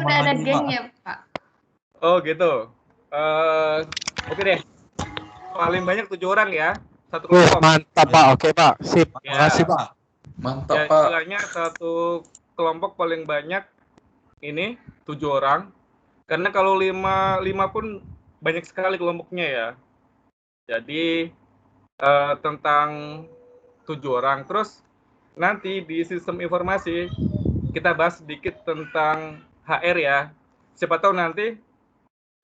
Udah ada gengnya, Pak. Oh gitu. Oke deh. Paling banyak 7 orang ya. Satu kelompok. Mantap Pak, oke Pak. Sip, Ya. makasih Pak. Mantap Ya, Pak. istilahnya satu kelompok paling banyak ini 7 orang. Karena kalau 5 pun banyak sekali kelompoknya ya. Jadi tentang 7 orang. Terus nanti di sistem informasi kita bahas sedikit tentang HR ya. Siapa tahu nanti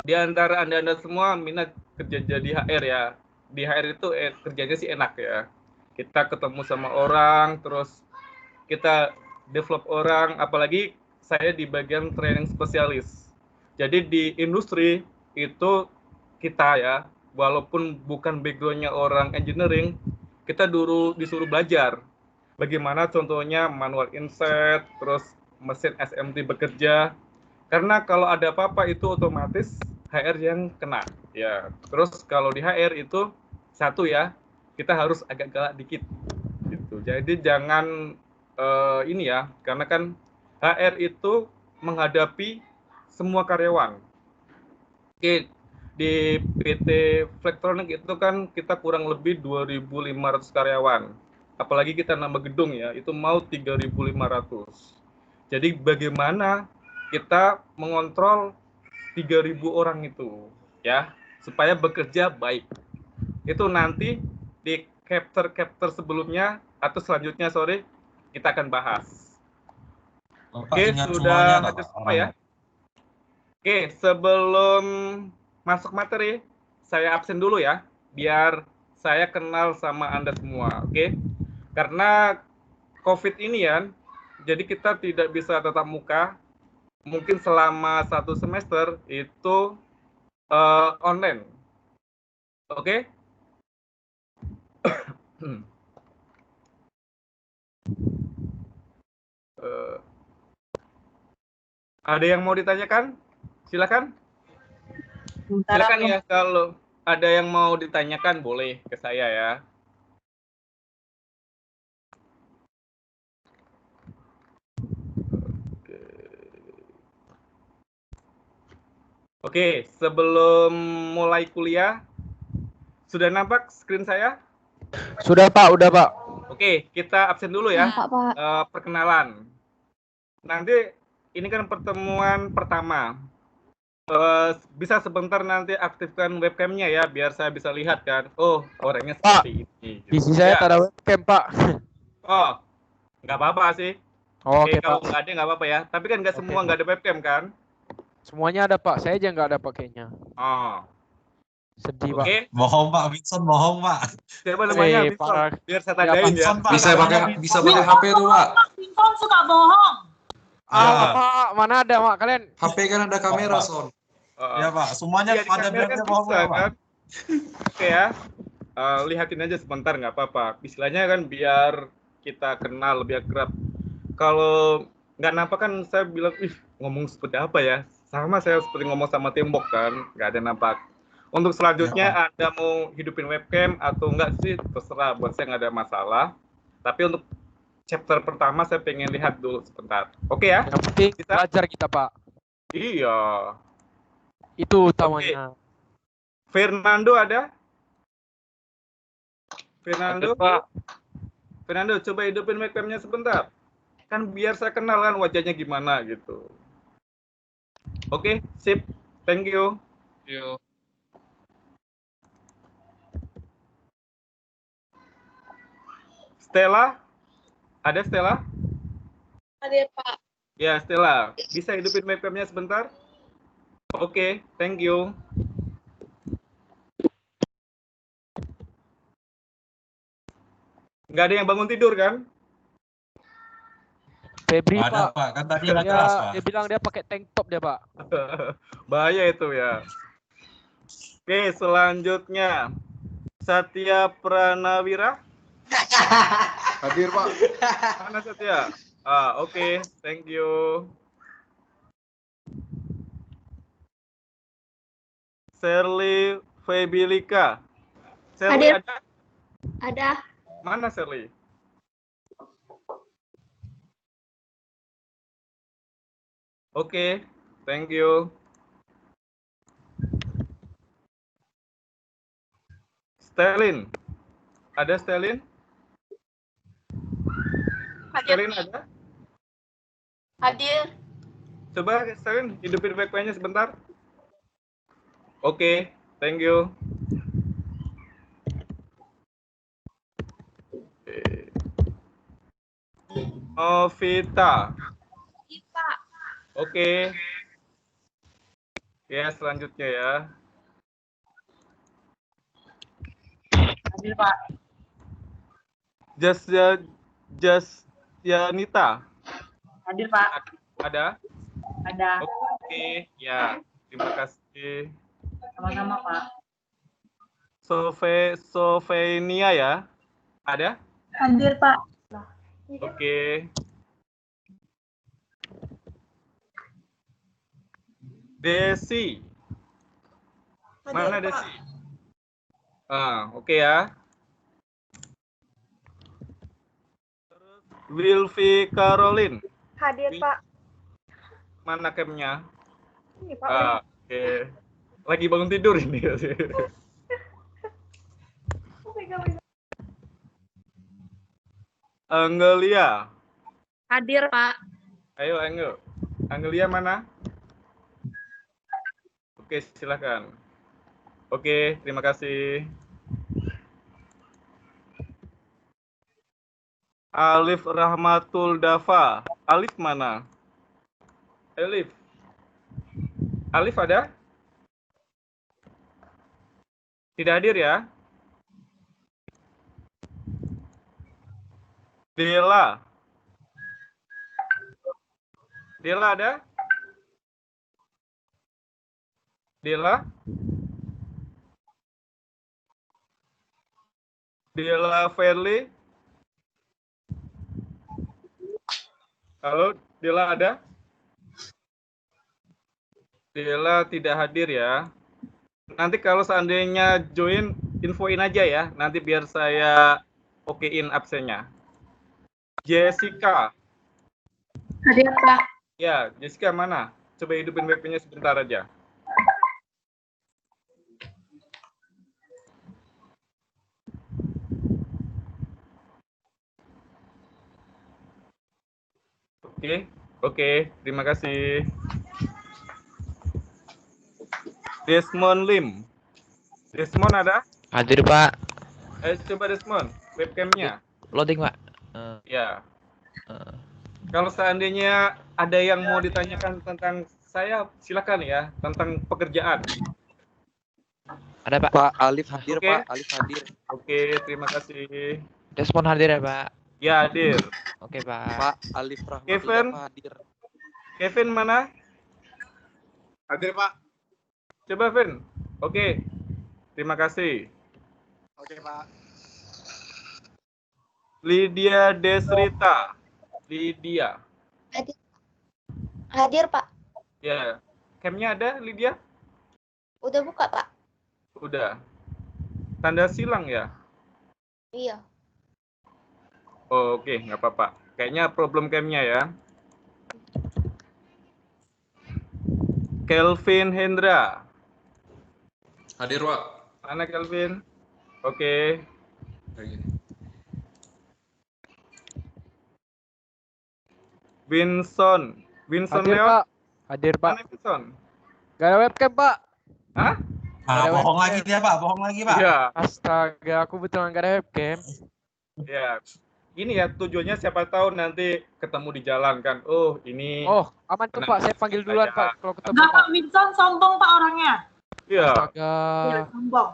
di antara Anda semua minat kerja jadi HR ya. Di HR itu kerjanya sih enak ya. Kita ketemu sama orang, terus kita develop orang, apalagi saya di bagian training spesialis. Jadi di industri itu kita ya, walaupun bukan backgroundnya orang engineering, kita disuruh belajar. Bagaimana contohnya manual inset, terus mesin SMT bekerja. Karena kalau ada apa-apa itu otomatis HR yang kena. Ya, terus kalau di HR itu satu ya, kita harus agak galak dikit. Gitu. Jadi jangan ini ya, karena kan HR itu menghadapi semua karyawan. Oke, di PT Flextronics itu kan kita kurang lebih 2.500 karyawan. Apalagi kita nambah gedung ya, itu mau 3.500. Jadi bagaimana kita mengontrol 3.000 orang itu ya, supaya bekerja baik. Itu nanti di chapter sebelumnya atau selanjutnya kita akan bahas. Oke, sudah ada semua ya. Oke, sebelum masuk materi, saya absen dulu ya, biar saya kenal sama Anda semua, oke? Karena COVID ini ya, jadi kita tidak bisa tatap muka, mungkin selama 1 semester itu online, oke? Ada yang mau ditanyakan? Silakan. Silakan ya, kalau ada yang mau ditanyakan boleh ke saya ya. Oke, sebelum mulai kuliah, sudah nampak screen saya? Sudah Pak, udah Pak. Oke, kita absen dulu ya. Pak. Perkenalan. Nanti ini kan pertemuan pertama. Bisa sebentar nanti aktifkan webcamnya ya, biar saya bisa lihat kan. Oh, orangnya seperti ini. Di sini saya tak ada webcam Pak. Oh, nggak apa-apa sih. Oke kalau Pak. nggak ada nggak apa-apa ya. Tapi kan nggak semua nggak ada webcam kan? Semuanya ada Pak, saya aja nggak ada Pak kayaknya. Oh. Sedih Pak. Oke. Bohong Pak, Wilson bohong Pak. Siapa namanya? Wilson. Biar saya tandain ya. Bisa pakai HP tuh Pak. Wilson suka bohong. Pak, mana ada Pak kalian? HP kan ada kamera Son. Ya Pak, semuanya ada biarnya bohong ya Pak. Oke ya. Lihatin aja sebentar nggak apa-apa. Istilahnya kan biar kita kenal lebih akrab. Kalau nggak nampak kan saya bilang, ngomong seperti apa ya? Sama saya seperti ngomong sama tembok kan, nggak ada nampak. Untuk selanjutnya ya, Anda mau hidupin webcam atau enggak sih, terserah, buat saya nggak ada masalah. Tapi untuk chapter pertama saya pengen lihat dulu sebentar. Oke ya? Yang penting belajar kita Pak. Iya. Itu utamanya. Fernando ada? Fernando? Ada, Pak. Fernando, coba hidupin webcamnya sebentar. Kan biar saya kenal kan wajahnya gimana gitu. Oke, sip. Thank you. Yo. Stella? Ada Stella? Ada Pak. Ya, Stella. Bisa hidupin webcamnya sebentar? Oke, thank you. Nggak ada yang bangun tidur kan? Febri Ada, Pak. Kan tadi ada kelas Pak. Dia bilang dia pakai tank top dia Pak. Bahaya itu ya. Oke, selanjutnya Satya Pranawira. Hadir Pak. Mana Satya? Oke, thank you. Shirley Febilika. Shirley ada? Ada. Mana Shirley? Oke, thank you. Stelin, ada Stelin? Hadir. Stelin ada? Hadir. Coba Stelin hidupin backpacknya sebentar. Oke, thank you. Novita. Kita. Oke. Ya, selanjutnya ya. Hadir, Pak. Yanita. Hadir, Pak. Ada? Ada. Oke, ya. Terima kasih. Sama-sama, Pak. Sovenia ya. Ada? Hadir, Pak. Oke. Desi. Mana Desi? Oke ya. Wilfi Caroline. Hadir, Pak. Mana camnya? Ini, Pak. Oke. Lagi bangun tidur ini. Angelia. Hadir, Pak. Ayo Angelia mana? Oke, silakan. Oke, terima kasih. Alif Rahmatul Dafa. Alif mana? Alif. Alif ada? Tidak hadir ya? Dela. Dela ada? Dela? Dela Fairly? Halo, Dela ada? Dela tidak hadir ya. Nanti kalau seandainya join, infoin aja ya. Nanti biar saya okein absennya. Jessica. Hadir, Pak. Ya, Jessica mana? Coba hidupin webnya sebentar aja. Oke, terima kasih. Desmond Lim. Desmond ada? Hadir, Pak. Coba Desmond, webcamnya. Loading, Pak. Ya. Kalau seandainya ada yang mau ditanyakan tentang saya, silakan ya, tentang pekerjaan. Ada, Pak. Pak Alif hadir, Oke. Pak. Alif hadir. Oke, terima kasih. Respon hadir ya, Pak. Ya, hadir. Oke, Pak. Pak Alif Rahmatul Kevin? Dafa hadir. Kevin mana? Hadir, Pak. Coba, Vin. Oke, terima kasih. Oke, Pak. Lydia Desrita. Lydia. Hadir, Pak. Ya, camnya ada, Lydia? Udah buka, Pak. Udah. Tanda silang ya? Iya. Oh, oke, nggak apa-apa. Kayaknya problem camnya ya. Kelvin Hendra. Hadir, Pak. Mana Kelvin? Oke. Winson. Winson Hadir, Leon. Pak. Hadir, Pak. Mana Winson? Gak ada webcam, Pak. Hah? Bohong lagi dia, Pak. Bohong lagi, Pak. Iya. Astaga, aku betulan gak ada webcam. Ya. Ini ya tujuannya siapa tahu nanti ketemu di jalan kan. Oh, ini. Oh, aman tuh, Nah, Pak. Saya panggil duluan, aja. Pak. Kalau ketemu, Enggak, Pak. Pak Winston sombong, Pak, orangnya. Iya. Astaga. Iya, sombong.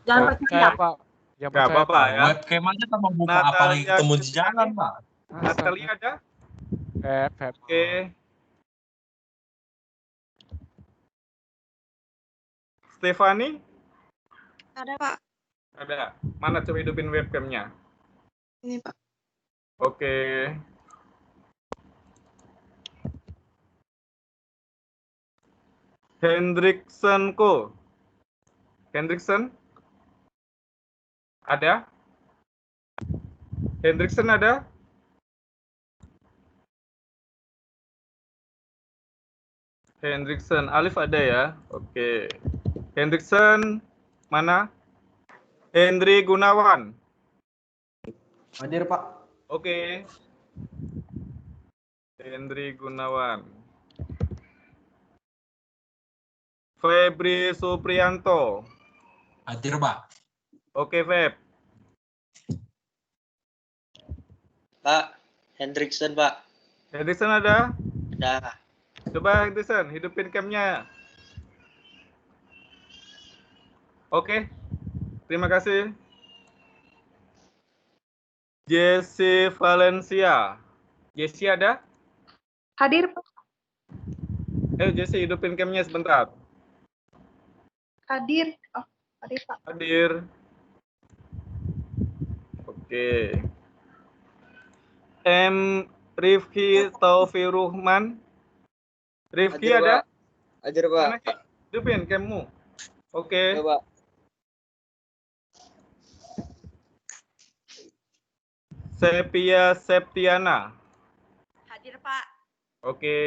Jangan percaya. Percaya, Pak. Jangan Nggak percaya, apa-apa ya. Webcam aja tak membuka Natalia apalagi ketemu di Kristiani. jalan, Pak. Natalia ada? Web. Oke. Stefani? Ada, Pak. Ada. Mana coba hidupin webcamnya? Ini, Pak. Oke. Hendrickson Ko. Hendrickson? Ada? Hendrickson ada? Hendrikson. Alif ada ya? Oke. Hendrikson mana? Hendri Gunawan. Hadir, Pak. Oke. Hendri Gunawan. Febri Supriyanto. Hadir, Pak. Oke, Feb. Pak, Hendrikson, Pak. Hendrikson ada? Ada. Coba Hendrikson, hidupin cam-nya. Oke. Terima kasih. Jesse Valencia. Jesse ada? Hadir, Pak. Jesse, hidupin cam-nya sebentar. Hadir. Oh, hadir, Pak. Hadir. Oke. M. Rifki Taufiruhman. Rifki Hadir, ada? Pak. Hadir, Pak. Mana, Ki? Hidupin cam-mu. Oke. Ya, Pak. Sepia Septiana. Hadir, Pak. Oke,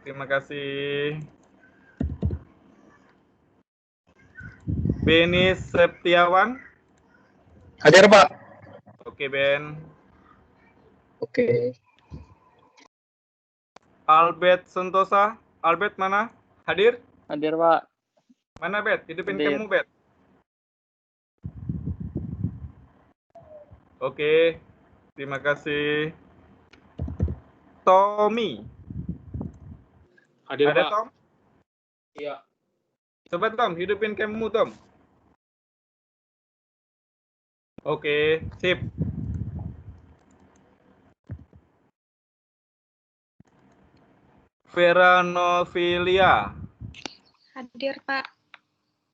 terima kasih. Beni Septiawan. Hadir, Pak. Oke, Ben. Oke. Albert Sentosa. Albert mana? Hadir? Hadir, Pak. Mana, Bet? Hidupin Hadir. kamu, Bet. Oke, terima kasih. Tommy. Hadir, Ada, Pak. Tom? Iya. Coba, Tom. Hidupin kamu, Tom. Oke, sip. Vera Novilia. Hadir, Pak.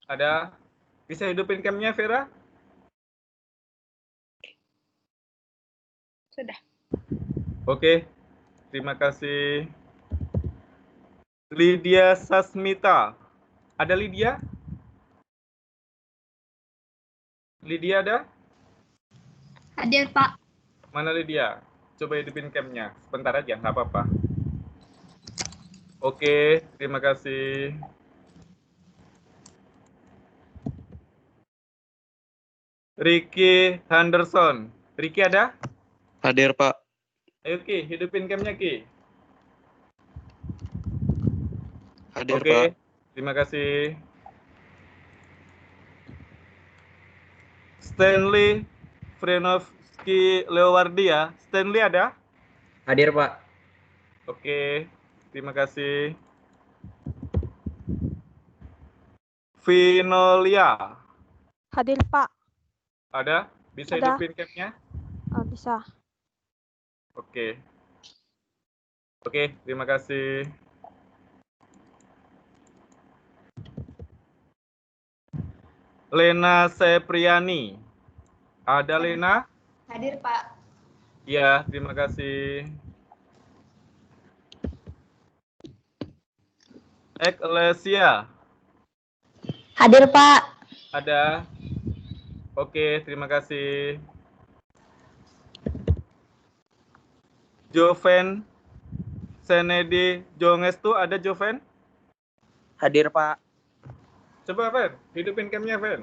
Ada? Bisa hidupin cam-nya, Vera? Sudah. Oke, terima kasih. Lydia Sasmita. Ada Lydia? Lydia ada? Hadir, Pak. Mana Lydia? Coba hidupin cam-nya. Sebentar aja, nggak apa-apa. Oke, terima kasih. Ricky Henderson. Ricky ada? Hadir, Pak. Ayo Ki, hidupin cam-nya Ki. Hadir, Oke, Pak. terima kasih. Stanley Frenovski Leowardia. Stanley ada? Hadir, Pak. Oke, terima kasih. Vinolia. Hadir, Pak. Ada? Bisa Ada. hidupin cam-nya? Bisa. Oke. Oke, terima kasih. Lena Sepriani. Ada Lena? Hadir, Pak. Iya, terima kasih. Eklesia. Hadir, Pak. Ada? Oke, terima kasih. Joven Senedi Jongestu, ada Joven? Hadir, Pak. Coba, Fen. Hidupin cam-nya, Fen.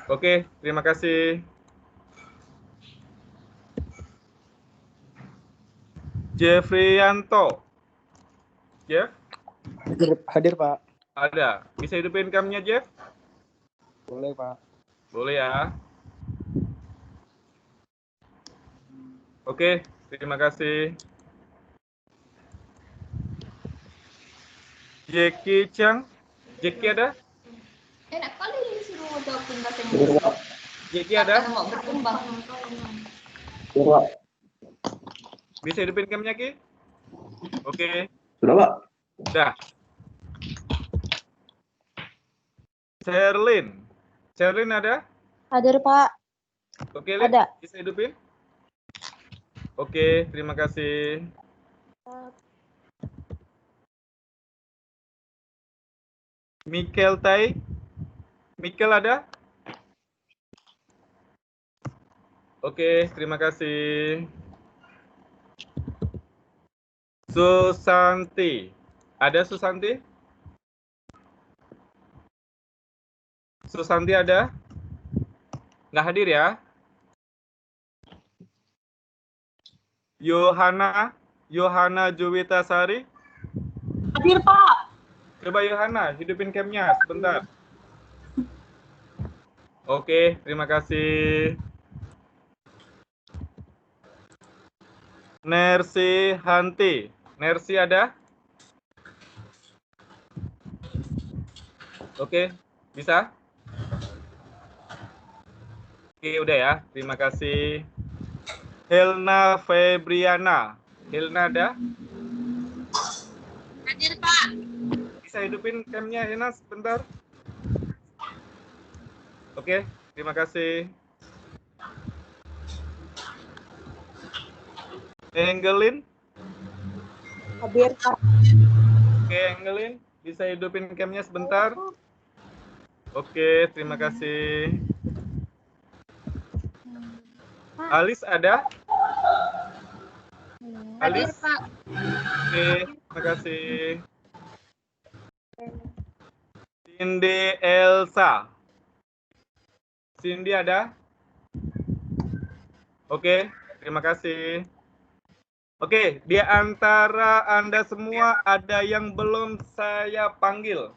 Oke, terima kasih. Jeffriyanto. Jeff? Hadir, Pak. Ada. Bisa hidupin cam-nya, Jeff? Boleh, Pak. Boleh ya. Oke, terima kasih. Jackie Chang. Jackie ada? Enak kali disuruh jawabin bahasa Inggris. Jackie ada? Mau berkembang. Bisa hidupin cam-nya, Ki? Oke. Sudah, Pak. Udah. Sherlyn. Sherlyn ada? Hadir, Pak. Oke, Lin. Ada. Bisa hidupin? Oke, terima kasih. Mikel Tai. Mikel ada? Oke, terima kasih. Susanti. Ada Susanti? Susanti ada? Nggak hadir ya? Yohana Juwitasari. Hadir, Pak. Coba Yohana, hidupin camnya sebentar. Oke, terima kasih. Nersi Hanti. Nersi ada? Oke, bisa? Oke, udah ya. Terima kasih. Helna Febriana. Helna ada? Hadir, Pak. Bisa hidupin camnya, Helna, sebentar. Oke, terima kasih. Angelin. Hadir, Pak. Oke, Angelin. Bisa hidupin camnya sebentar. Oke, terima kasih. Alis ada? Hadir, Alis? Pak. Oke, terima kasih. Cindy Elsa. Cindy ada? Oke, terima kasih. Oke, di antara Anda semua ada yang belum saya panggil.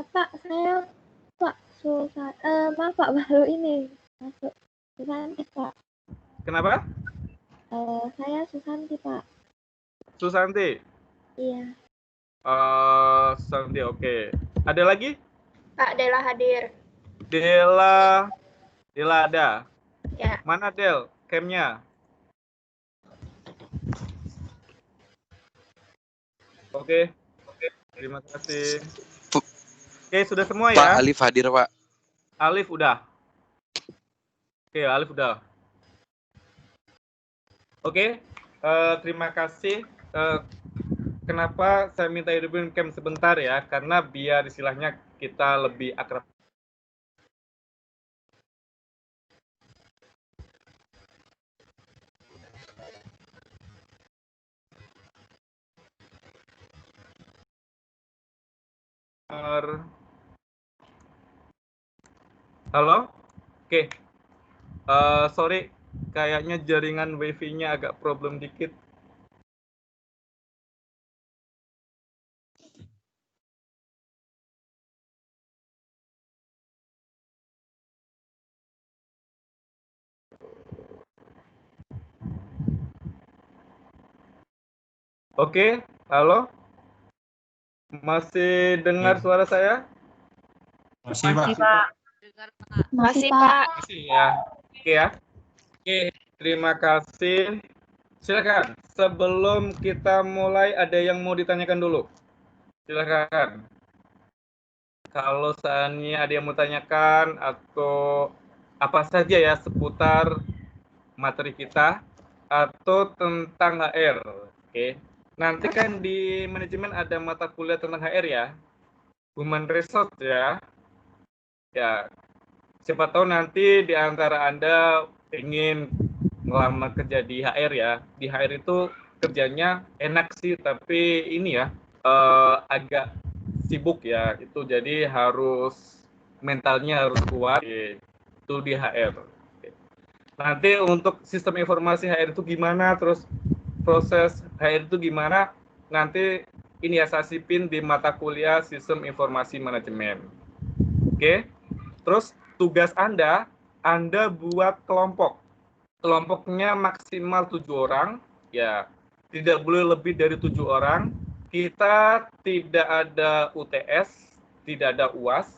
Pak, saya maaf Pak, baru ini masuk. Susanti, Pak. Kenapa? Saya Susanti, Pak. Susanti. Iya. Susanti, oke. Ada lagi? Pak Dela hadir. Dela ada. Ya. Mana Del? Camnya. Oke. Terima kasih. Oke, sudah semua ya? Pak Alif hadir, Pak. Alif udah. Oke, Alif udah. Oke, terima kasih. Kenapa saya minta hidupin cam sebentar ya? Karena biar istilahnya kita lebih akrab. Halo? Oke. Sorry, kayaknya jaringan wifi-nya agak problem dikit. Oke, halo? Masih dengar suara saya? Masih, Pak. Masih, Pak. Masih ya. Oke ya. Oke, terima kasih. Silakan. Sebelum kita mulai, ada yang mau ditanyakan dulu? Silakan. Kalau seandainya ada yang mau tanyakan atau apa saja ya seputar materi kita atau tentang HR. Oke. Nanti kan di manajemen ada mata kuliah tentang HR ya. Human Resource ya. Ya. Siapa tahu nanti di antara Anda ingin ngelamar kerja di HR ya. Di HR itu kerjanya enak sih, tapi ini ya agak sibuk ya. Itu jadi harus mentalnya harus kuat. Itu di HR. Nanti untuk sistem informasi HR itu gimana, terus proses HR itu gimana, nanti ini ya saya sipin di mata kuliah sistem informasi manajemen. Oke. Terus tugas Anda buat kelompok. Kelompoknya maksimal 7 orang, ya. Tidak boleh lebih dari 7 orang. Kita tidak ada UTS, tidak ada UAS,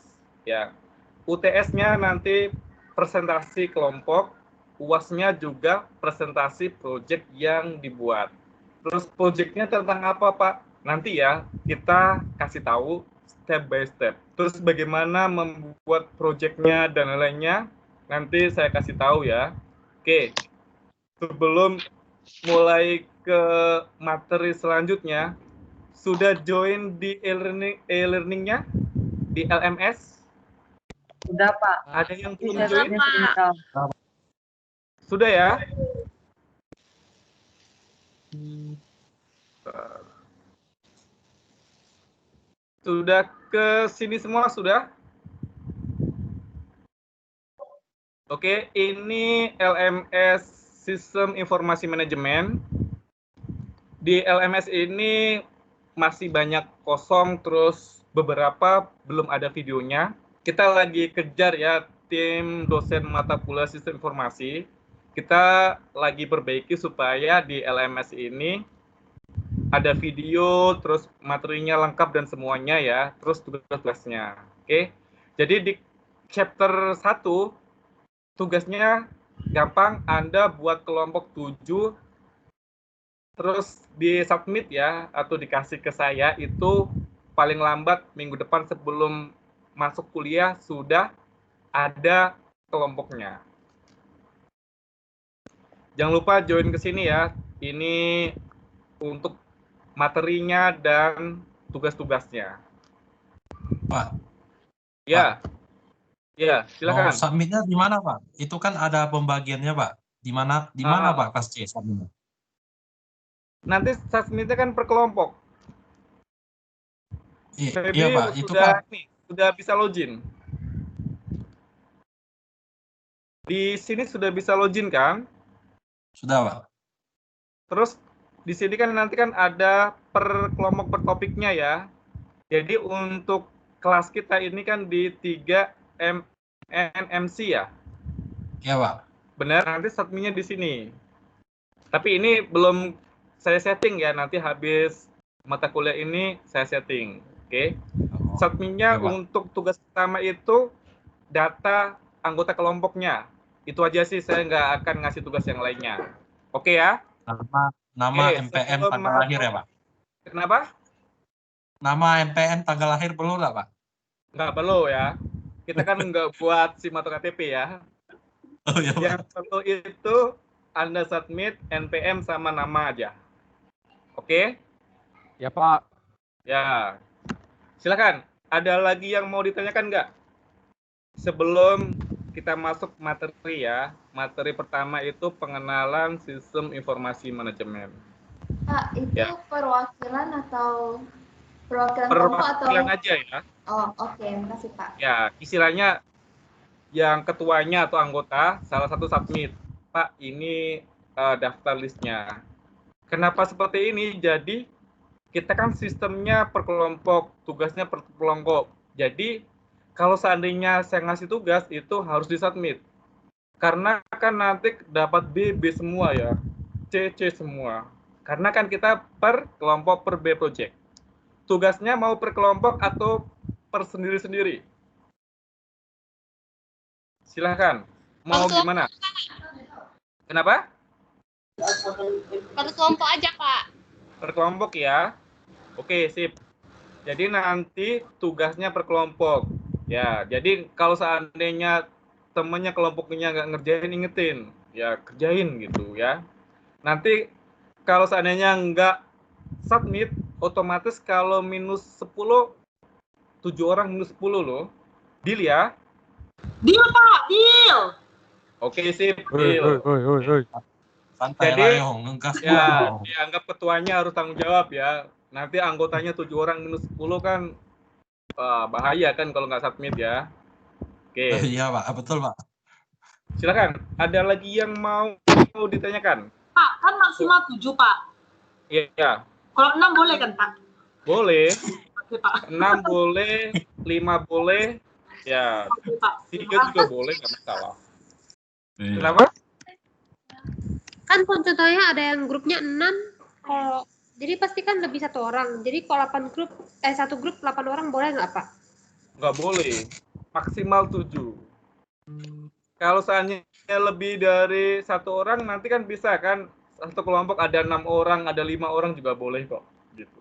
ya. UTS-nya nanti presentasi kelompok, UAS-nya juga presentasi proyek yang dibuat. Terus proyeknya tentang apa, Pak? Nanti ya kita kasih tahu step by step. Terus bagaimana membuat proyeknya dan lainnya, nanti saya kasih tahu ya. Oke, sebelum mulai ke materi selanjutnya, sudah join di e-learning-nya? Di LMS? Sudah, Pak. Ada yang belum Sudah, join? Pak. Sudah ya? Sudah ke sini semua sudah? Oke, ini LMS Sistem Informasi Manajemen. Di LMS ini masih banyak kosong, terus beberapa belum ada videonya. Kita lagi kejar ya, tim dosen mata kuliah Sistem Informasi. Kita lagi perbaiki supaya di LMS ini ada video, terus materinya lengkap dan semuanya ya, terus tugas-tugasnya. Oke, jadi di chapter 1, tugasnya gampang, Anda buat kelompok 7, terus di submit ya, atau dikasih ke saya, itu paling lambat minggu depan sebelum masuk kuliah sudah ada kelompoknya. Jangan lupa join ke sini ya, ini untuk materinya dan tugas-tugasnya. Pak. Ya. Pak. Ya, silakan. Submitnya di mana, Pak? Itu kan ada pembagiannya, Pak. Di mana Pak kelas C submitnya? Nanti submitnya kan per kelompok. Iya, Pak. Itu kan sudah bisa login. Di sini sudah bisa login kan? Sudah, Pak. Terus di sini kan nanti kan ada per kelompok per topiknya ya. Jadi untuk kelas kita ini kan di 3 NMC ya? Iya, Pak. Benar, nanti submitnya di sini. Tapi ini belum saya setting ya, nanti habis mata kuliah ini saya setting. Oke. Submitnya untuk tugas pertama itu data anggota kelompoknya. Itu aja sih, saya nggak akan ngasih tugas yang lainnya. Oke ya? Nama MPN tanggal lahir ya, Pak? Kenapa? Nama MPN tanggal lahir perlu nggak, Pak? Nggak perlu ya. Kita kan nggak buat SIM atau KTP ya. Oh, ya, Pak. Yang perlu itu Anda submit NPM sama nama aja. Oke? Ya, Pak. Ya. Silakan. Ada lagi yang mau ditanyakan nggak? Sebelum kita masuk materi ya. Materi pertama itu pengenalan sistem informasi manajemen. Pak, itu Ya. perwakilan atau perwakilan kelompok atau? Perwakilan aja ya. Oh, oke. Makasih, Pak. Ya, istilahnya yang ketuanya atau anggota, salah satu submit. Pak, ini daftar listnya. Kenapa seperti ini? Jadi, kita kan sistemnya per kelompok, tugasnya per kelompok. Jadi, kalau seandainya saya ngasih tugas, itu harus disubmit. Karena kan nanti dapat B semua ya, C semua. Karena kan kita per kelompok, per B project. Tugasnya mau per kelompok atau per sendiri-sendiri? Silahkan. Mau gimana? Kenapa? Per kelompok aja, Pak. Per kelompok ya. Oke, sip. Jadi nanti tugasnya per kelompok. Ya, jadi kalau seandainya temennya kelompoknya nggak ngerjain, ingetin. Ya, kerjain gitu ya. Nanti kalau seandainya nggak submit, otomatis kalau minus 10, 7 orang minus 10 loh. Deal ya? Deal, Pak, deal. Oke, sip, deal. Santai Jadi, lah, ngegas ya, dianggap ketuanya harus tanggung jawab ya. Nanti anggotanya 7 orang minus 10 kan bahaya kan kalau nggak submit ya. Oke. Iya, Pak. Betul, Pak. Silakan. Ada lagi yang mau ditanyakan? Pak, kan maksimal 7, Pak. Iya. Kalau 6 boleh kan, Pak? Boleh. Oke, Pak. 6 boleh, 5 boleh. Ya, Oke, Pak. 3 juga boleh, nggak masalah. Iya. Kenapa? Kan contohnya ada yang grupnya 6, kalau jadi pasti kan lebih 1 orang. Jadi kalau 1 grup 8 orang boleh nggak, Pak? Nggak boleh. Maksimal 7. Kalau seandainya lebih dari 1 orang, nanti kan bisa kan, satu kelompok ada 6 orang, ada 5 orang juga boleh kok. Gitu.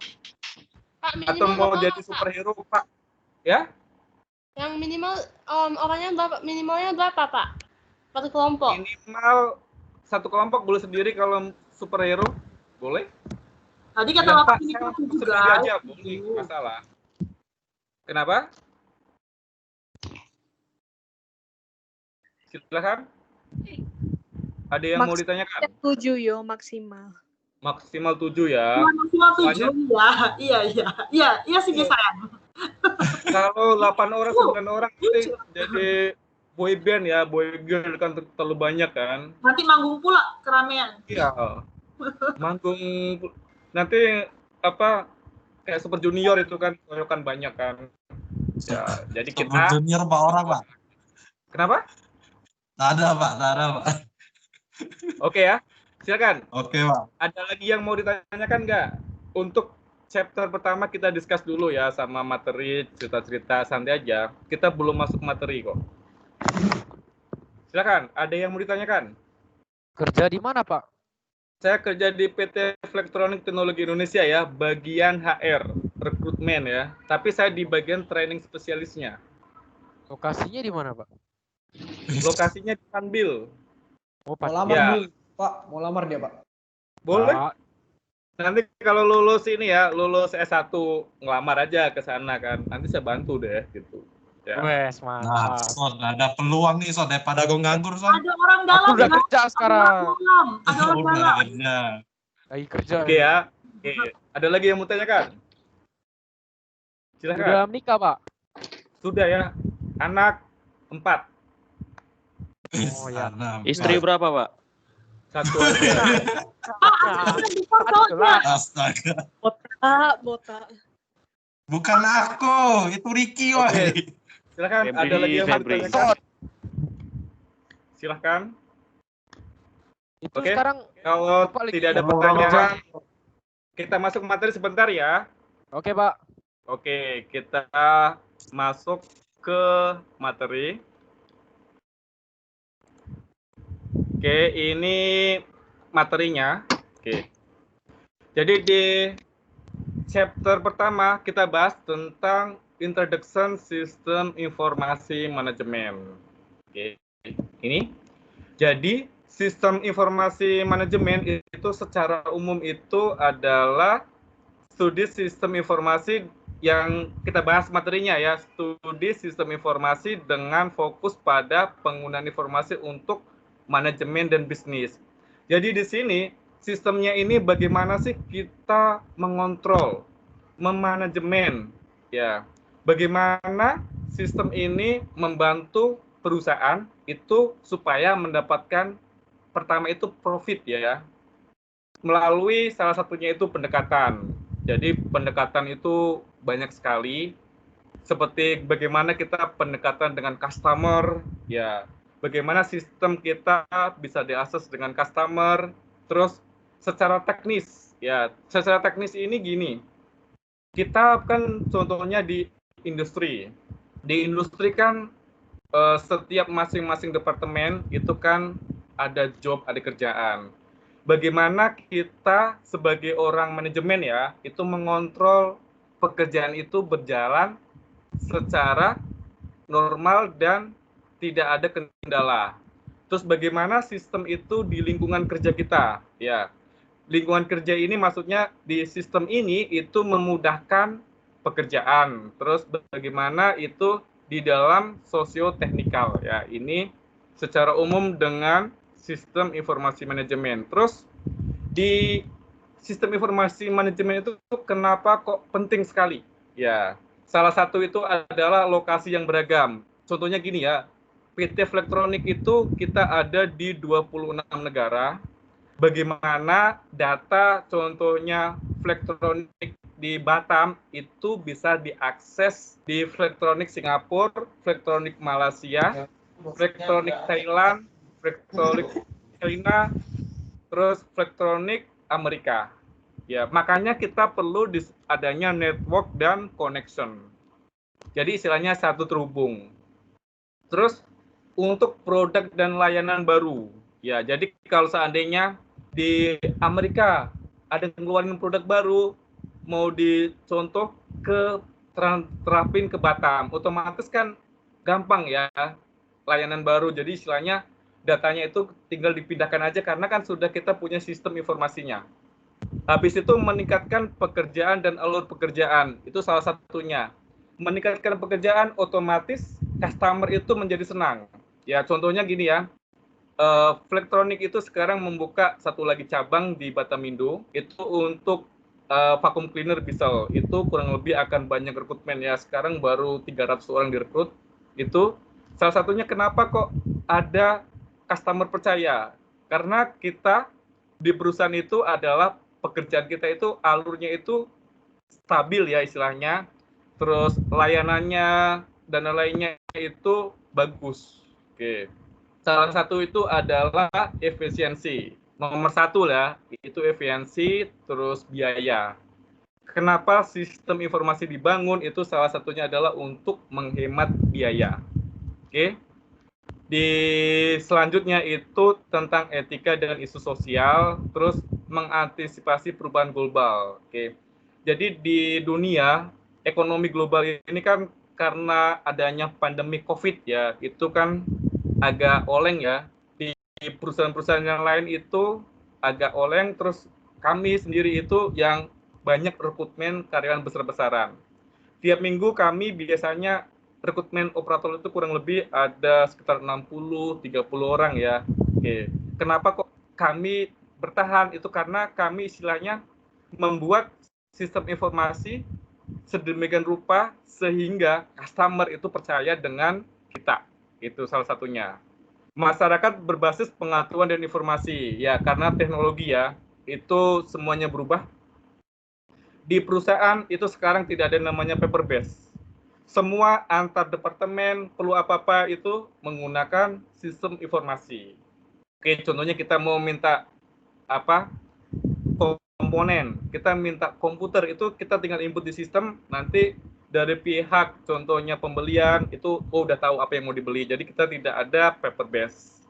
Pak, Atau mau jadi superhero, Pak? Ya? Yang minimal orangnya berapa? Minimalnya berapa, Pak? Satu kelompok. Minimal 1 kelompok boleh sendiri, kalau superhero boleh. Tadi kata Ya, Bapak Pak, ini saya 7 sendiri guys. aja boleh, nggak masalah. Kenapa? Silakan. Ada yang mau ditanyakan? 7 yo maksimal. Maksimal 7 ya. Maksimal 7, iya. Iya sih, sayang. Kalau 8 orang, 9 orang itu jadi boy band ya, boy girl kan terlalu banyak kan. Nanti manggung pula keramaian. Iya. Manggung nanti apa kayak Super Junior itu kan keroyokan banyak kan. Ya, jadi Super kita Junior Pak orang, Pak. Kenapa? Tak ada, Pak. Oke ya. Silakan. Oke, Pak. Ada lagi yang mau ditanyakan nggak? Untuk chapter pertama kita discuss dulu ya sama materi, cerita-cerita santai aja. Kita belum masuk materi kok. Silakan, ada yang mau ditanyakan? Kerja di mana, Pak? Saya kerja di PT Flektronik Teknologi Indonesia ya, bagian HR, rekrutmen ya. Tapi saya di bagian training spesialisnya. Lokasinya di mana, Pak? Lokasinya di Sanbil. Oh, Mau lamar Ya. dulu, Pak. Mau lamar dia, Pak. Boleh. Pak. Nanti kalau lulus ini ya, lulus S1 ngelamar aja ke sana kan. Nanti saya bantu deh gitu. Ya. Wes, Nah, mantap. Son, ada peluang nih, Son, daripada gue nganggur, Son. Ada orang dalam. Aku udah ya. kerja sekarang. Ada orang Udah dalam. kerja. Lagi kerja. Oke ya. Oke. Ada lagi yang mau tanyakan? Silakan. Udah menikah, Pak? Sudah ya. Anak 4. Oh, ya. Istri berapa, Pak? 1 aja. Astaga. Botak. Bukan aku, itu Ricky, woy. Oke. Silakan. Ada lagi yang mau ditanyakan? Silahkan. Itu Oke. sekarang Kalau Bapak lagi tidak ada ngomong pertanyaan, kita masuk materi sebentar ya. Oke, Pak. Oke, kita masuk ke materi. Oke, ini materinya. Oke. Jadi di chapter pertama kita bahas tentang Introduction Sistem Informasi Manajemen. Oke. Ini. Jadi sistem informasi manajemen itu secara umum itu adalah studi sistem informasi yang kita bahas materinya ya, studi sistem informasi dengan fokus pada penggunaan informasi untuk manajemen dan bisnis. Jadi di sini sistemnya ini bagaimana sih kita mengontrol, memanajemen ya. Bagaimana sistem ini membantu perusahaan itu supaya mendapatkan pertama itu profit ya. Melalui salah satunya itu pendekatan. Jadi pendekatan itu banyak sekali. Seperti bagaimana kita pendekatan dengan customer ya. Bagaimana sistem kita bisa diakses dengan customer, terus secara teknis ya, secara teknis ini gini, kita kan contohnya di industri kan setiap masing-masing departemen itu kan ada job, ada kerjaan. Bagaimana kita sebagai orang manajemen ya, itu mengontrol pekerjaan itu berjalan secara normal dan tidak ada kendala. Terus bagaimana sistem itu di lingkungan kerja kita? Ya, lingkungan kerja ini maksudnya di sistem ini itu memudahkan pekerjaan. Terus bagaimana itu di dalam sosio-teknikal ya. Ini secara umum dengan sistem informasi manajemen. Terus di sistem informasi manajemen itu kenapa kok penting sekali? Ya, salah satu itu adalah lokasi yang beragam. Contohnya gini ya, PT Flektronik itu kita ada di 26 negara. Bagaimana data contohnya Flektronik di Batam itu bisa diakses di Flektronik Singapura, Flektronik Malaysia, Flektronik Thailand, Flektronik China, terus Flektronik Amerika. Ya, makanya kita perlu adanya network dan connection. Jadi istilahnya satu terhubung. Terus untuk produk dan layanan baru. Ya, jadi kalau seandainya di Amerika ada ngeluarin produk baru, mau dicontoh ke terapin ke Batam, otomatis kan gampang ya layanan baru. Jadi istilahnya datanya itu tinggal dipindahkan aja karena kan sudah kita punya sistem informasinya. Habis itu meningkatkan pekerjaan dan alur pekerjaan, itu salah satunya. Meningkatkan pekerjaan otomatis customer itu menjadi senang. Ya contohnya gini ya, Flektronik itu sekarang membuka satu lagi cabang di Batamindo, itu untuk vacuum cleaner Bissell itu kurang lebih akan banyak rekrutmen ya. Sekarang baru 300 orang direkrut. Itu salah satunya kenapa kok ada customer percaya. Karena kita di perusahaan itu adalah pekerjaan kita itu alurnya itu stabil ya istilahnya. Terus layanannya dan lainnya itu bagus. Oke. Salah satu itu adalah efisiensi. Nomor satu lah, itu efisiensi, terus biaya. Kenapa sistem informasi dibangun? Itu salah satunya adalah untuk menghemat biaya. Oke. Di selanjutnya itu tentang etika dan isu sosial, terus mengantisipasi perubahan global. Oke. Jadi di dunia, ekonomi global ini kan karena adanya pandemi COVID ya, itu kan agak oleng ya. Di perusahaan-perusahaan yang lain itu agak oleng, terus kami sendiri itu yang banyak rekrutmen karyawan besar-besaran. Tiap minggu kami biasanya rekrutmen operator itu kurang lebih ada sekitar 60-30 orang ya. Oke. Kenapa kok kami bertahan? Itu karena kami istilahnya membuat sistem informasi sedemikian rupa sehingga customer itu percaya dengan kita. Itu salah satunya. Masyarakat berbasis pengetahuan dan informasi. Ya, karena teknologi ya, itu semuanya berubah. Di perusahaan itu sekarang tidak ada namanya paper base. Semua antar departemen perlu apa-apa itu menggunakan sistem informasi. Oke, contohnya kita mau minta apa? Komponen. Kita minta komputer, itu kita tinggal input di sistem, nanti dari pihak contohnya pembelian itu udah tahu apa yang mau dibeli. Jadi kita tidak ada paper base.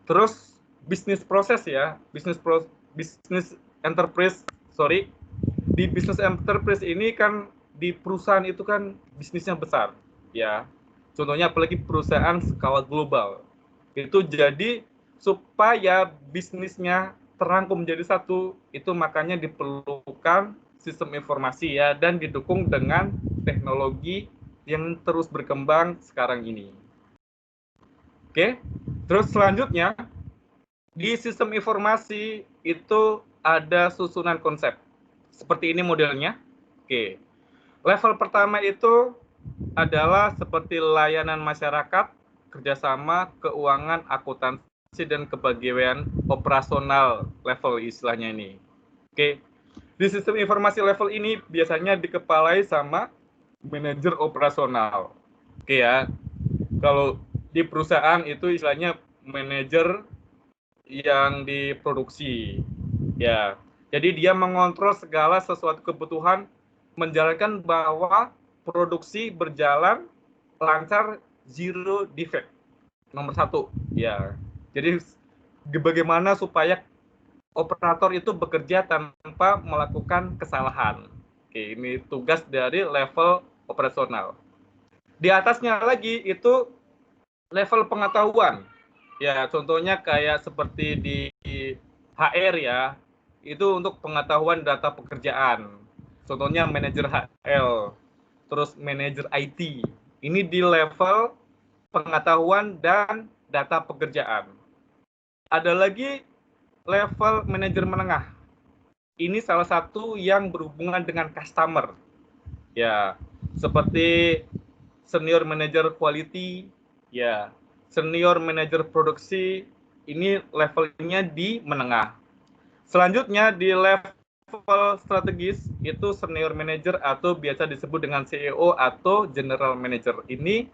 Terus bisnis proses ya, bisnis enterprise, di bisnis enterprise ini kan di perusahaan itu kan bisnisnya besar ya. Contohnya apalagi perusahaan skala global. Itu jadi supaya bisnisnya terangkum menjadi satu, itu makanya diperlukan sistem informasi ya, dan didukung dengan teknologi yang terus berkembang sekarang ini. Oke, terus selanjutnya di sistem informasi itu ada susunan konsep. Seperti ini modelnya. Oke, level pertama itu adalah seperti layanan masyarakat, kerjasama, keuangan, akuntansi, dan kepegawaian operasional level istilahnya ini. Oke. Di sistem informasi level ini biasanya dikepalai sama manajer operasional. Oke ya. Kalau di perusahaan itu istilahnya manajer yang diproduksi. Ya. Jadi dia mengontrol segala sesuatu kebutuhan, menjalankan bahwa produksi berjalan lancar, zero defect. Nomor satu. Ya. Jadi bagaimana supaya operator itu bekerja tanpa melakukan kesalahan. Oke, ini tugas dari level operasional. Di atasnya lagi itu level pengetahuan. Ya, contohnya kayak seperti di HR ya, itu untuk pengetahuan data pekerjaan. Contohnya manajer HL, terus manajer IT. Ini di level pengetahuan dan data pekerjaan. Ada lagi level manajer menengah. Ini salah satu yang berhubungan dengan customer. Ya, seperti senior manager quality, ya, senior manager produksi, ini levelnya di menengah. Selanjutnya di level strategis itu senior manager atau biasa disebut dengan CEO atau general manager. Ini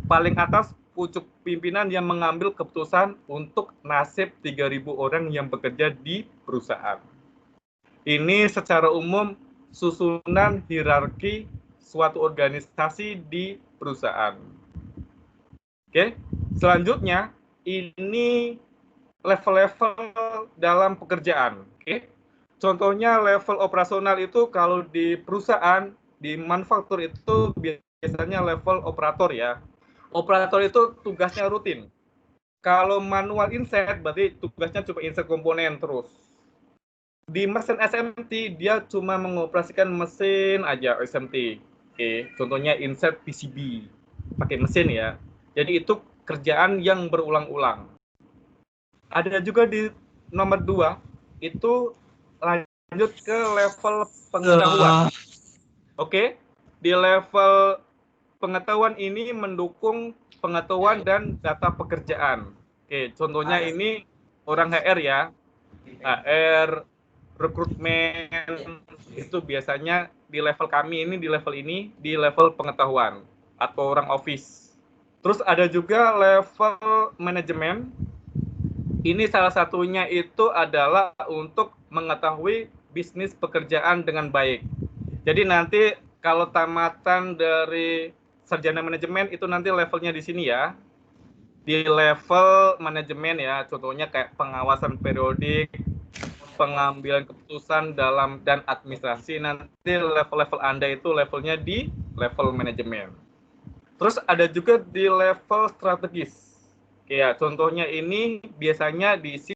paling atas pucuk pimpinan yang mengambil keputusan untuk nasib 3.000 orang yang bekerja di perusahaan. Ini secara umum susunan hierarki suatu organisasi di perusahaan. Oke, selanjutnya ini level-level dalam pekerjaan. Oke, contohnya level operasional itu kalau di perusahaan, di manufaktur itu biasanya level operator ya. Operator itu tugasnya rutin. Kalau manual inset, berarti tugasnya cuma inset komponen terus. Di mesin SMT, dia cuma mengoperasikan mesin aja SMT. Oke, contohnya inset PCB, pakai mesin ya. Jadi itu kerjaan yang berulang-ulang. Ada juga di nomor 2, itu lanjut ke level pengetahuan. Oke, di level pengetahuan ini mendukung pengetahuan dan data pekerjaan. Oke, contohnya ini orang HR ya. HR, rekrutmen, itu biasanya di level kami ini, di level pengetahuan atau orang office. Terus ada juga level manajemen. Ini salah satunya itu adalah untuk mengetahui bisnis pekerjaan dengan baik. Jadi nanti kalau tamatan dari sarjana manajemen itu nanti levelnya di sini ya. Di level manajemen ya, contohnya kayak pengawasan periodik, pengambilan keputusan dalam dan administrasi. Nanti level-level Anda itu levelnya di level manajemen. Terus ada juga di level strategis. Ya, contohnya ini biasanya diisi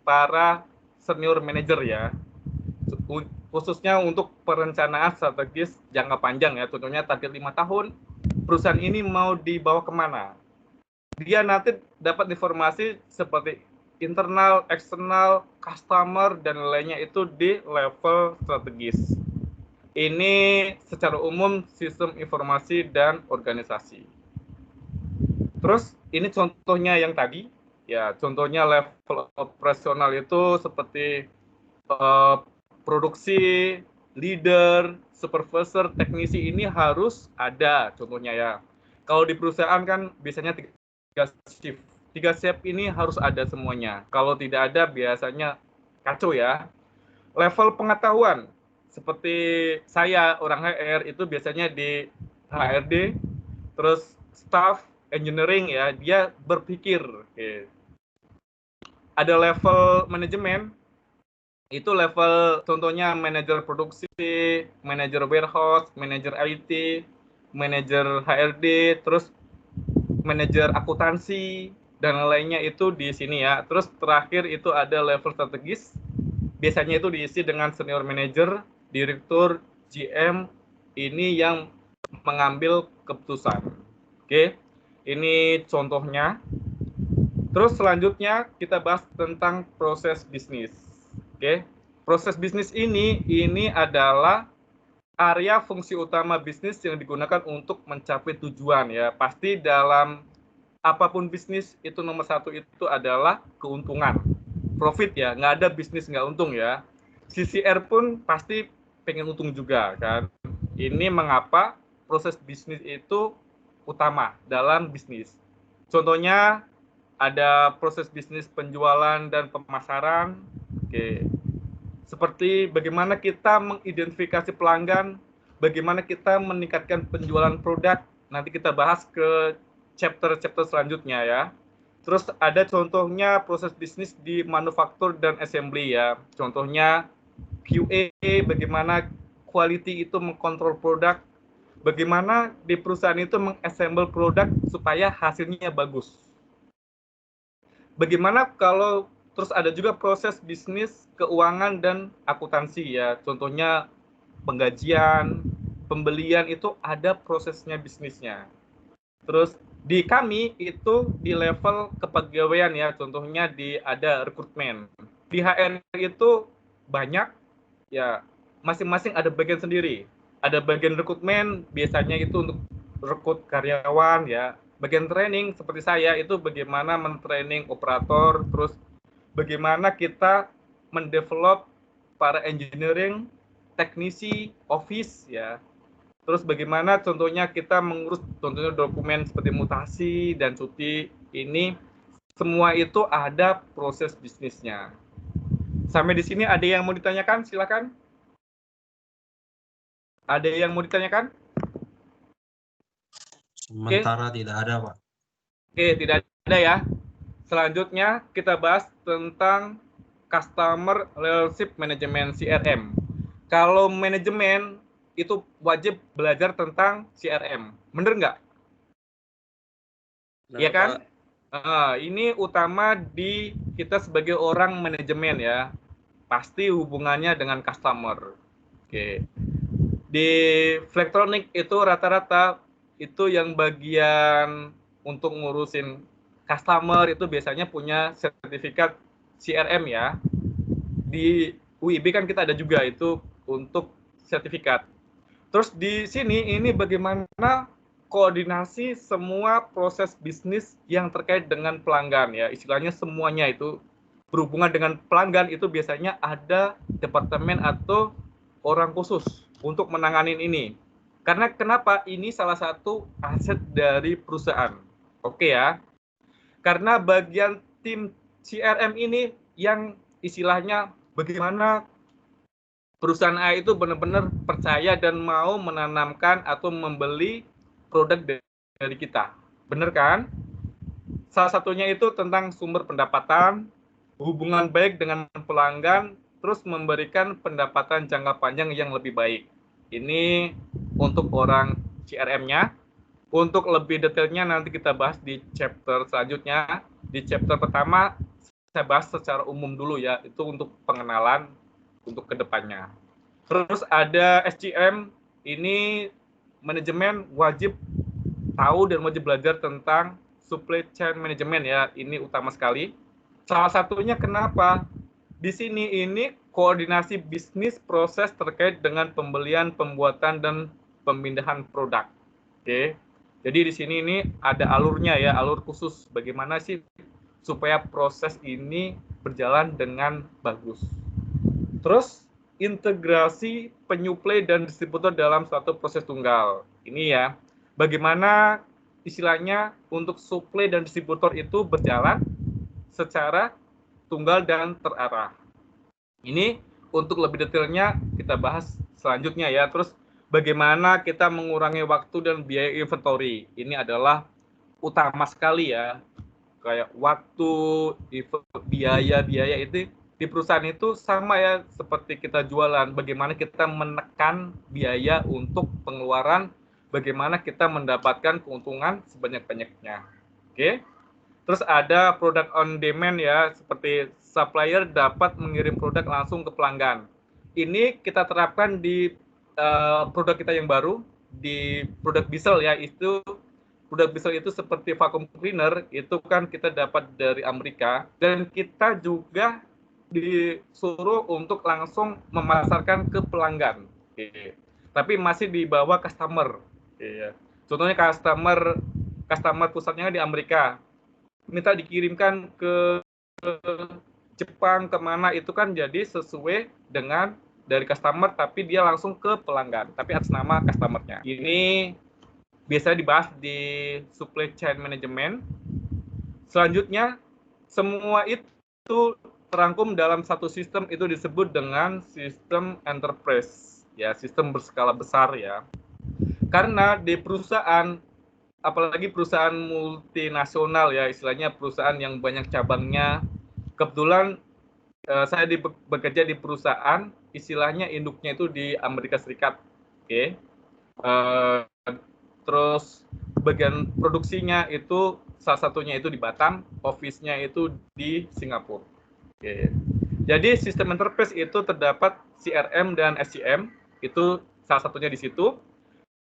para senior manager ya, khususnya untuk perencanaan strategis jangka panjang ya, contohnya target 5 tahun, perusahaan ini mau dibawa kemana. Dia nanti dapat informasi seperti internal, eksternal, customer, dan lainnya itu di level strategis. Ini secara umum sistem informasi dan organisasi. Terus ini contohnya yang tadi, ya contohnya level operasional itu seperti produksi, leader, supervisor, teknisi ini harus ada contohnya ya. Kalau di perusahaan kan biasanya 3 shift. 3 shift ini harus ada semuanya. Kalau tidak ada biasanya kacau ya. Level pengetahuan seperti saya orang HR itu biasanya di HRD, terus staff engineering ya, dia berpikir. Oke. Ada level manajemen, itu level contohnya manajer produksi, manajer warehouse, manajer IT, manajer HRD, terus manajer akuntansi, dan lainnya itu di sini ya. Terus terakhir itu ada level strategis, biasanya itu diisi dengan senior manager, direktur, GM, ini yang mengambil keputusan. Oke. Ini contohnya. Terus selanjutnya kita bahas tentang proses bisnis. Oke. Proses bisnis ini adalah area fungsi utama bisnis yang digunakan untuk mencapai tujuan ya. Pasti dalam apapun bisnis itu nomor 1 itu adalah keuntungan. Profit ya, nggak ada bisnis nggak untung ya. CCR pun pasti pengen untung juga kan. Ini mengapa proses bisnis itu utama dalam bisnis. Contohnya ada proses bisnis penjualan dan pemasaran. Oke. Seperti bagaimana kita mengidentifikasi pelanggan, bagaimana kita meningkatkan penjualan produk. Nanti kita bahas ke chapter-chapter selanjutnya ya. Terus ada contohnya proses bisnis di manufaktur dan assembly ya. Contohnya QA, bagaimana quality itu mengkontrol produk. Bagaimana di perusahaan itu mengassemble produk supaya hasilnya bagus. Bagaimana kalau terus ada juga proses bisnis keuangan dan akuntansi ya. Contohnya penggajian, pembelian itu ada prosesnya bisnisnya. Terus di kami itu di level kepegawaian ya. Contohnya ada rekrutmen. Di HR itu banyak ya, masing-masing ada bagian sendiri. Ada bagian rekrutmen, biasanya itu untuk rekrut karyawan ya. Bagian training seperti saya itu bagaimana mentraining operator, terus bagaimana kita mendevelop para engineering, teknisi, office ya. Terus bagaimana contohnya kita mengurus contohnya dokumen seperti mutasi dan cuti, ini semua itu ada proses bisnisnya. Sampai di sini ada yang mau ditanyakan? Silakan. Ada yang mau ditanyakan? Sementara tidak ada, Pak. Oke, tidak ada ya. Selanjutnya kita bahas tentang Customer Relationship Management CRM. Kalau manajemen itu wajib belajar tentang CRM. Bener nggak? Iya kan? Ini utama di kita sebagai orang manajemen ya. Pasti hubungannya dengan customer. Oke. Di Flextronics itu rata-rata itu yang bagian untuk ngurusin customer itu biasanya punya sertifikat CRM ya. Di UIB kan kita ada juga itu untuk sertifikat. Terus di sini ini bagaimana koordinasi semua proses bisnis yang terkait dengan pelanggan ya, istilahnya semuanya itu berhubungan dengan pelanggan itu biasanya ada departemen atau orang khusus untuk menangani ini. Karena kenapa? Ini salah satu aset dari perusahaan. Oke ya. Karena bagian tim CRM ini yang istilahnya bagaimana perusahaan A itu benar-benar percaya dan mau menanamkan atau membeli produk dari kita. Benar kan? Salah satunya itu tentang sumber pendapatan, hubungan baik dengan pelanggan, terus memberikan pendapatan jangka panjang yang lebih baik. Ini untuk orang CRM-nya. Untuk lebih detailnya nanti kita bahas di chapter selanjutnya. Di chapter pertama saya bahas secara umum dulu ya, itu untuk pengenalan untuk kedepannya. Terus ada SCM, ini manajemen wajib tahu dan wajib belajar tentang supply chain management ya, ini utama sekali. Salah satunya kenapa? Di sini ini koordinasi bisnis proses terkait dengan pembelian, pembuatan, dan pemindahan produk. Oke, jadi di sini ini ada alurnya ya, alur khusus bagaimana sih supaya proses ini berjalan dengan bagus. Terus integrasi penyuplai dan distributor dalam suatu proses tunggal. Ini ya, bagaimana istilahnya untuk suplai dan distributor itu berjalan secara tunggal dan terarah. Ini untuk lebih detailnya kita bahas selanjutnya ya. Terus bagaimana kita mengurangi waktu dan biaya inventory. Ini adalah utama sekali ya. Kayak waktu, biaya itu di perusahaan itu sama ya seperti kita jualan. Bagaimana kita menekan biaya untuk pengeluaran, bagaimana kita mendapatkan keuntungan sebanyak-banyaknya. Oke. Terus ada product on demand ya, seperti supplier dapat mengirim produk langsung ke pelanggan. Ini kita terapkan di produk kita yang baru, di produk Bissell ya, itu produk Bissell itu seperti vacuum cleaner, itu kan kita dapat dari Amerika, dan kita juga disuruh untuk langsung memasarkan ke pelanggan. Oke. Tapi masih di bawah customer. Oke. Contohnya customer pusatnya di Amerika, minta dikirimkan ke Jepang kemana, itu kan jadi sesuai dengan dari customer, tapi dia langsung ke pelanggan, tapi atas nama customernya. Ini biasanya dibahas di supply chain management. Selanjutnya, semua itu terangkum dalam satu sistem, itu disebut dengan sistem enterprise, ya, sistem berskala besar ya. Karena di perusahaan, apalagi perusahaan multinasional ya, istilahnya perusahaan yang banyak cabangnya. Kebetulan saya bekerja di perusahaan, istilahnya induknya itu di Amerika Serikat. Oke. Terus bagian produksinya itu salah satunya itu di Batam, office-nya itu di Singapura. Oke. Jadi sistem enterprise itu terdapat CRM dan SCM, itu salah satunya di situ.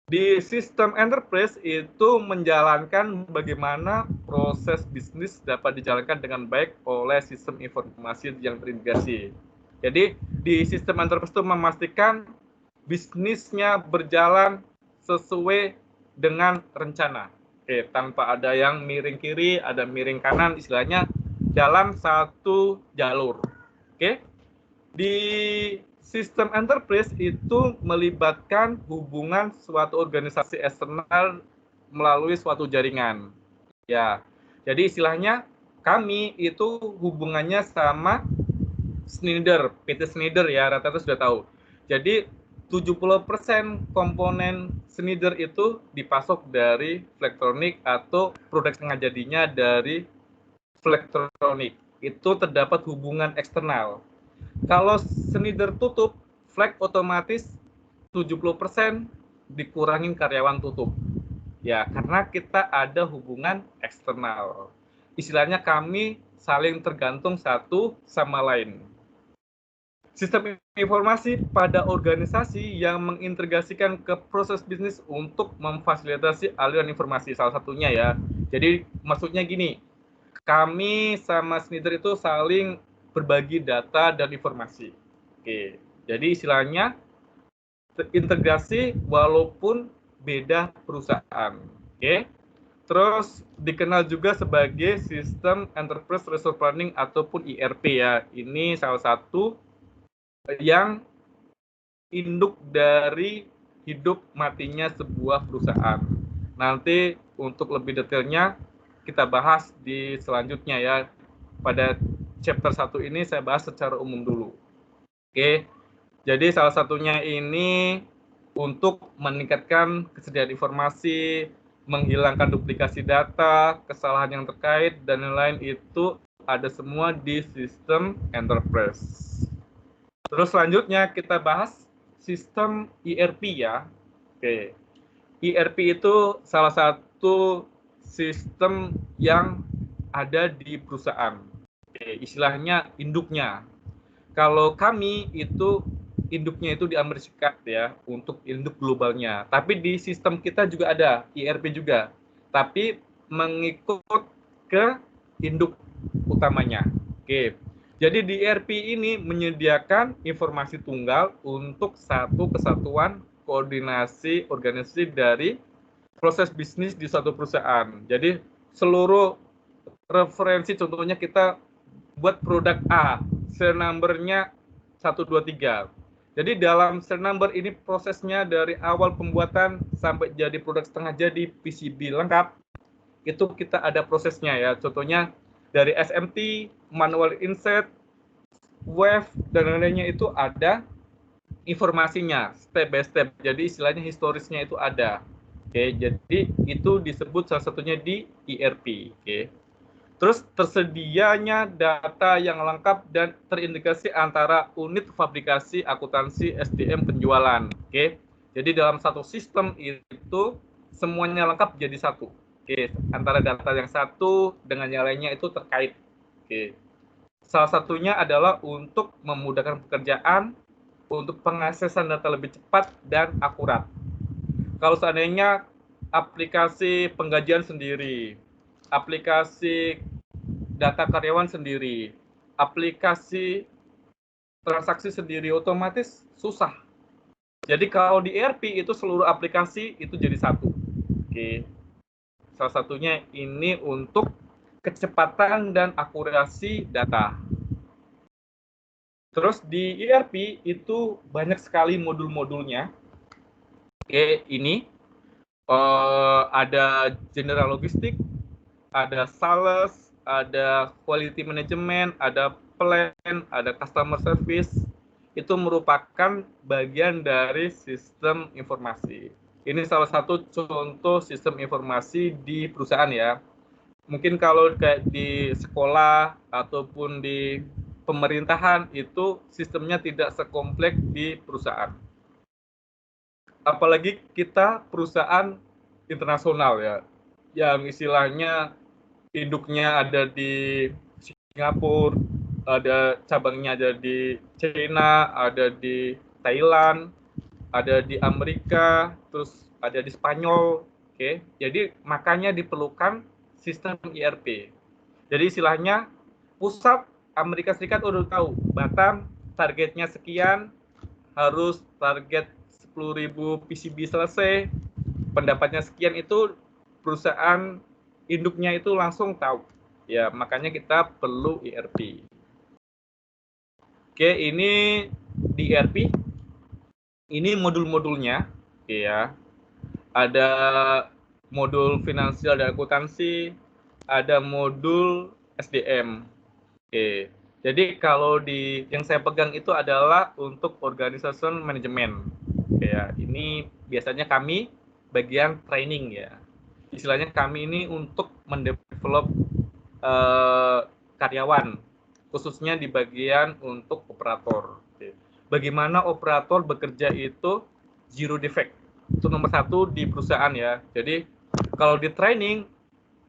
Di sistem enterprise itu menjalankan bagaimana proses bisnis dapat dijalankan dengan baik oleh sistem informasi yang terintegrasi. Jadi di sistem enterprise itu memastikan bisnisnya berjalan sesuai dengan rencana. Oke, tanpa ada yang miring kiri, ada miring kanan, istilahnya dalam satu jalur. Oke. Di sistem enterprise itu melibatkan hubungan suatu organisasi eksternal melalui suatu jaringan. Ya. Jadi istilahnya kami itu hubungannya sama Schneider, PT Schneider ya, rata-rata sudah tahu. Jadi 70% komponen Schneider itu dipasok dari Flextronics atau produk setengah jadinya dari Flextronics. Itu terdapat hubungan eksternal. Kalau Schneider tutup, Flex otomatis 70% dikurangin karyawan tutup. Ya, karena kita ada hubungan eksternal. Istilahnya kami saling tergantung satu sama lain. Sistem informasi pada organisasi yang mengintegrasikan ke proses bisnis untuk memfasilitasi aliran informasi, salah satunya ya. Jadi maksudnya gini, kami sama Schneider itu saling berbagi data dan informasi. Oke, jadi istilahnya integrasi walaupun beda perusahaan. Oke. Terus dikenal juga sebagai sistem Enterprise Resource Planning ataupun ERP ya. Ini salah satu yang induk dari hidup matinya sebuah perusahaan. Nanti untuk lebih detailnya kita bahas di selanjutnya ya. Pada chapter 1 ini saya bahas secara umum dulu. Oke. Jadi salah satunya ini untuk meningkatkan kesediaan informasi, menghilangkan duplikasi data, kesalahan yang terkait, dan lain-lain itu ada semua di sistem enterprise. Terus selanjutnya kita bahas sistem ERP ya. Oke. ERP itu salah satu sistem yang ada di perusahaan. Oke, istilahnya induknya. Kalau kami itu induknya itu di Amerika Serikat ya, untuk induk globalnya. Tapi di sistem kita juga ada ERP juga, tapi mengikut ke induk utamanya. Oke, jadi di ERP ini menyediakan informasi tunggal untuk satu kesatuan koordinasi organisasi dari proses bisnis di suatu perusahaan. Jadi seluruh referensi, contohnya kita buat produk A, serial number-nya 123. Jadi dalam serial number ini prosesnya dari awal pembuatan sampai jadi produk setengah jadi PCB lengkap, itu kita ada prosesnya ya. Contohnya dari SMT, manual insert, wave, dan lainnya itu ada informasinya step by step. Jadi istilahnya historisnya itu ada. Oke, jadi itu disebut salah satunya di ERP. Oke. Terus tersedianya data yang lengkap dan terintegrasi antara unit fabrikasi, akuntansi, SDM, penjualan. Oke. Jadi dalam satu sistem itu semuanya lengkap jadi satu. Oke. Antara data yang satu dengan yang lainnya itu terkait. Oke. Salah satunya adalah untuk memudahkan pekerjaan, untuk pengaksesan data lebih cepat dan akurat. Kalau seandainya aplikasi penggajian sendiri, aplikasi data karyawan sendiri, aplikasi transaksi sendiri, otomatis susah. Jadi kalau di ERP itu seluruh aplikasi itu jadi satu. Oke. Salah satunya ini untuk kecepatan dan akurasi data. Terus di ERP itu banyak sekali modul-modulnya. Oke, ini ada general logistik, ada sales, ada quality management, ada plan, ada customer service. Itu merupakan bagian dari sistem informasi. Ini salah satu contoh sistem informasi di perusahaan ya. Mungkin kalau kayak di sekolah ataupun di pemerintahan itu sistemnya tidak sekompleks di perusahaan. Apalagi kita perusahaan internasional ya, yang istilahnya induknya ada di Singapura, ada cabangnya ada di China, ada di Thailand, ada di Amerika, terus ada di Spanyol. Oke, jadi makanya diperlukan sistem ERP. Jadi istilahnya pusat Amerika Serikat udah tahu, Batam targetnya sekian, harus target 10.000 PCB selesai, pendapatnya sekian, itu perusahaan induknya itu langsung tahu. Ya, makanya kita perlu ERP. Oke, ini di ERP. Ini modul-modulnya, ya. Ada modul finansial dan akuntansi, ada modul SDM. Oke. Jadi kalau di yang saya pegang itu adalah untuk organization management. Ya, ini biasanya kami bagian training ya. Istilahnya kami ini untuk mendevelop karyawan, khususnya di bagian untuk operator. Oke. Bagaimana operator bekerja itu zero defect. Itu nomor 1 di perusahaan ya. Jadi kalau di training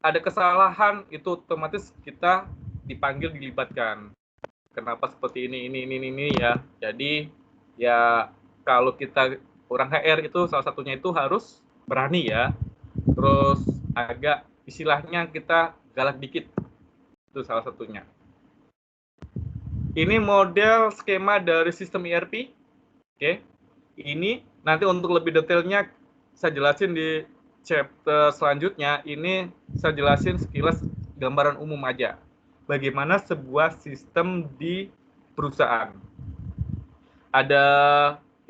ada kesalahan itu otomatis kita dipanggil, dilibatkan. Kenapa seperti ini ya. Jadi ya kalau kita orang HR itu salah satunya itu harus berani ya. Terus agak istilahnya kita galak dikit. Itu salah satunya. Ini model skema dari sistem ERP. Oke. Ini nanti untuk lebih detailnya saya jelasin di chapter selanjutnya. Ini saya jelasin sekilas gambaran umum aja. Bagaimana sebuah sistem di perusahaan. Ada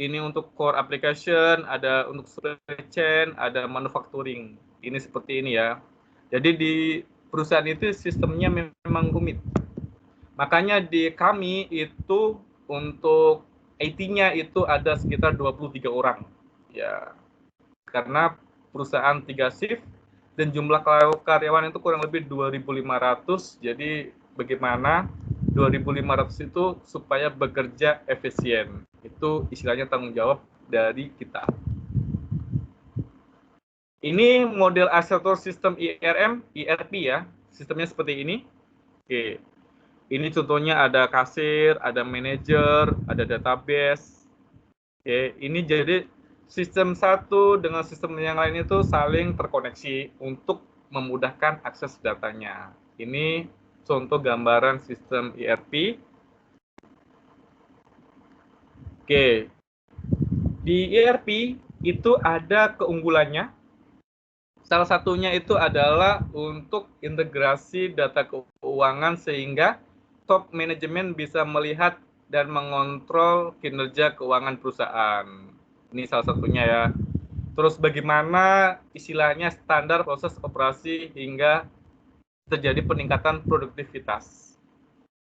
ini untuk core application, ada untuk supply chain, ada manufacturing. Ini seperti ini ya. Jadi di perusahaan itu sistemnya memang rumit. Makanya di kami itu untuk IT-nya itu ada sekitar 23 orang. Ya. Karena perusahaan 3 shift dan jumlah karyawan itu kurang lebih 2.500. Jadi bagaimana 2.500 itu supaya bekerja efisien. Itu istilahnya tanggung jawab dari kita. Ini model arsitektur sistem ERP ya. Sistemnya seperti ini. Oke. Ini contohnya ada kasir, ada manajer, ada database. Oke, ini jadi sistem satu dengan sistem yang lain itu saling terkoneksi untuk memudahkan akses datanya. Ini contoh gambaran sistem ERP. Oke, di ERP itu ada keunggulannya. Salah satunya itu adalah untuk integrasi data keuangan sehingga top manajemen bisa melihat dan mengontrol kinerja keuangan perusahaan. Ini salah satunya ya. Terus bagaimana istilahnya standar proses operasi hingga terjadi peningkatan produktivitas.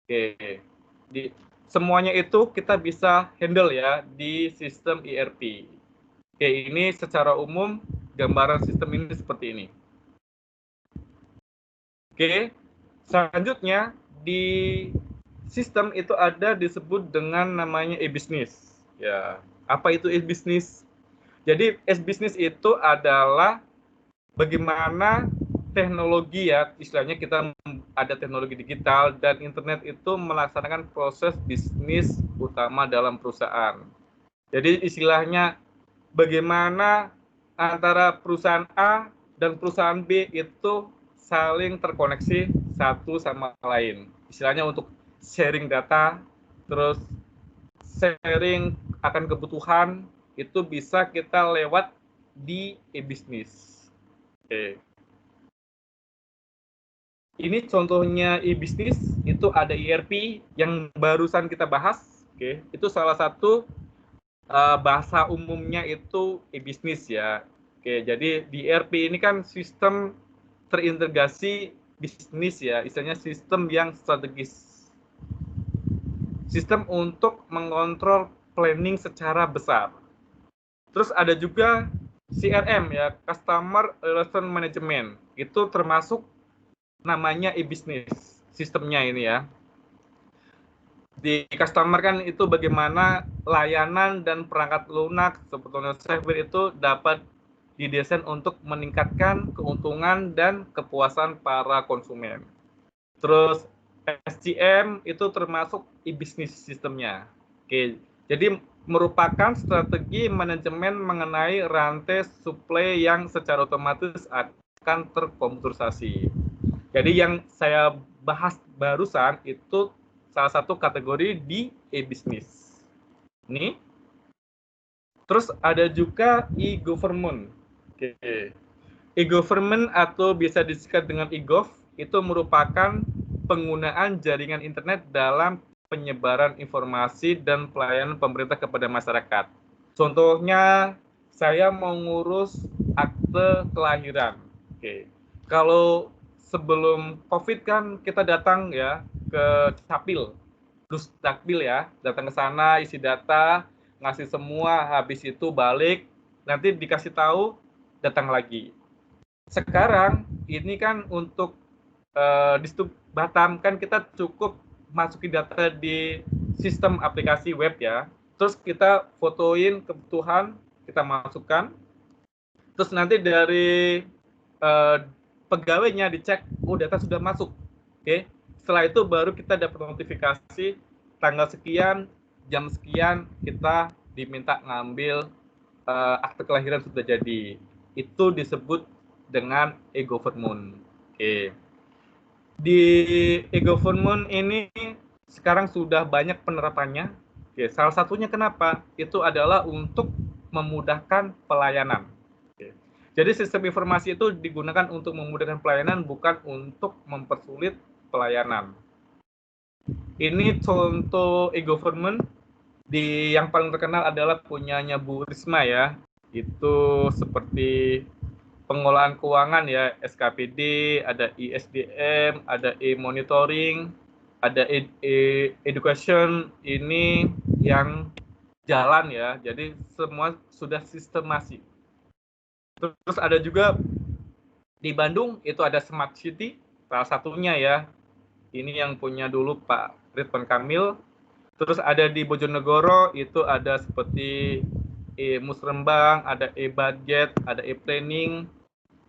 Oke. Semuanya itu kita bisa handle ya di sistem ERP. Oke, ini secara umum gambaran sistem ini seperti ini. Oke, selanjutnya di sistem itu ada disebut dengan namanya e-business. Ya, apa itu e-business? Jadi e-business itu adalah bagaimana teknologi ya, istilahnya kita ada teknologi digital dan internet itu melaksanakan proses bisnis utama dalam perusahaan. Jadi istilahnya bagaimana antara perusahaan A dan perusahaan B itu saling terkoneksi satu sama lain. Istilahnya untuk sharing data, terus sharing akan kebutuhan, itu bisa kita lewat di e-business. Oke. Ini contohnya e-business, itu ada ERP yang barusan kita bahas. Oke. Itu salah satu bahasa umumnya itu e-business ya. Oke, jadi di ERP ini kan sistem terintegrasi bisnis ya, istilahnya sistem yang strategis. Sistem untuk mengontrol planning secara besar. Terus ada juga CRM ya, Customer Relation Management. Itu termasuk namanya e-business sistemnya ini ya. Di customer kan itu bagaimana layanan dan perangkat lunak sebetulnya software itu dapat didesain untuk meningkatkan keuntungan dan kepuasan para konsumen. Terus SCM itu termasuk e-business sistemnya. Oke, jadi merupakan strategi manajemen mengenai rantai supply yang secara otomatis akan terkomputerisasi. Jadi yang saya bahas barusan itu salah satu kategori di e-business. Ini. Terus ada juga e-government. Oke. E-government atau bisa disingkat dengan e-gov itu merupakan penggunaan jaringan internet dalam penyebaran informasi dan pelayanan pemerintah kepada masyarakat. Contohnya, saya mau ngurus akte kelahiran. Oke. Kalau sebelum COVID kan kita datang ya ke Capil, terus Dukcapil ya, datang ke sana, isi data, ngasih semua, habis itu balik, nanti dikasih tahu, datang lagi. Sekarang ini kan untuk di Batam kan kita cukup masukin data di sistem aplikasi web ya, terus kita fotoin kebutuhan, kita masukkan, terus nanti dari pegawainya dicek, oh data sudah masuk, oke. Setelah itu baru kita dapat notifikasi tanggal sekian, jam sekian kita diminta ngambil akte kelahiran sudah jadi. Itu disebut dengan e-government. Oke. Di e-government ini sekarang sudah banyak penerapannya. Oke, salah satunya kenapa? Itu adalah untuk memudahkan pelayanan. Oke. Jadi sistem informasi itu digunakan untuk memudahkan pelayanan, bukan untuk mempersulit pelayanan. Ini contoh e-government. Yang paling terkenal adalah punyanya Bu Risma ya. Itu seperti pengolahan keuangan ya, SKPD, ada ISDM, ada e-monitoring, ada education, ini yang jalan ya. Jadi semua sudah sistemasi. Terus ada juga di Bandung itu ada Smart City, salah satunya ya. Ini yang punya dulu Pak Ridwan Kamil. Terus ada di Bojonegoro itu ada seperti e-musrembang, ada e-budget, ada e-planning,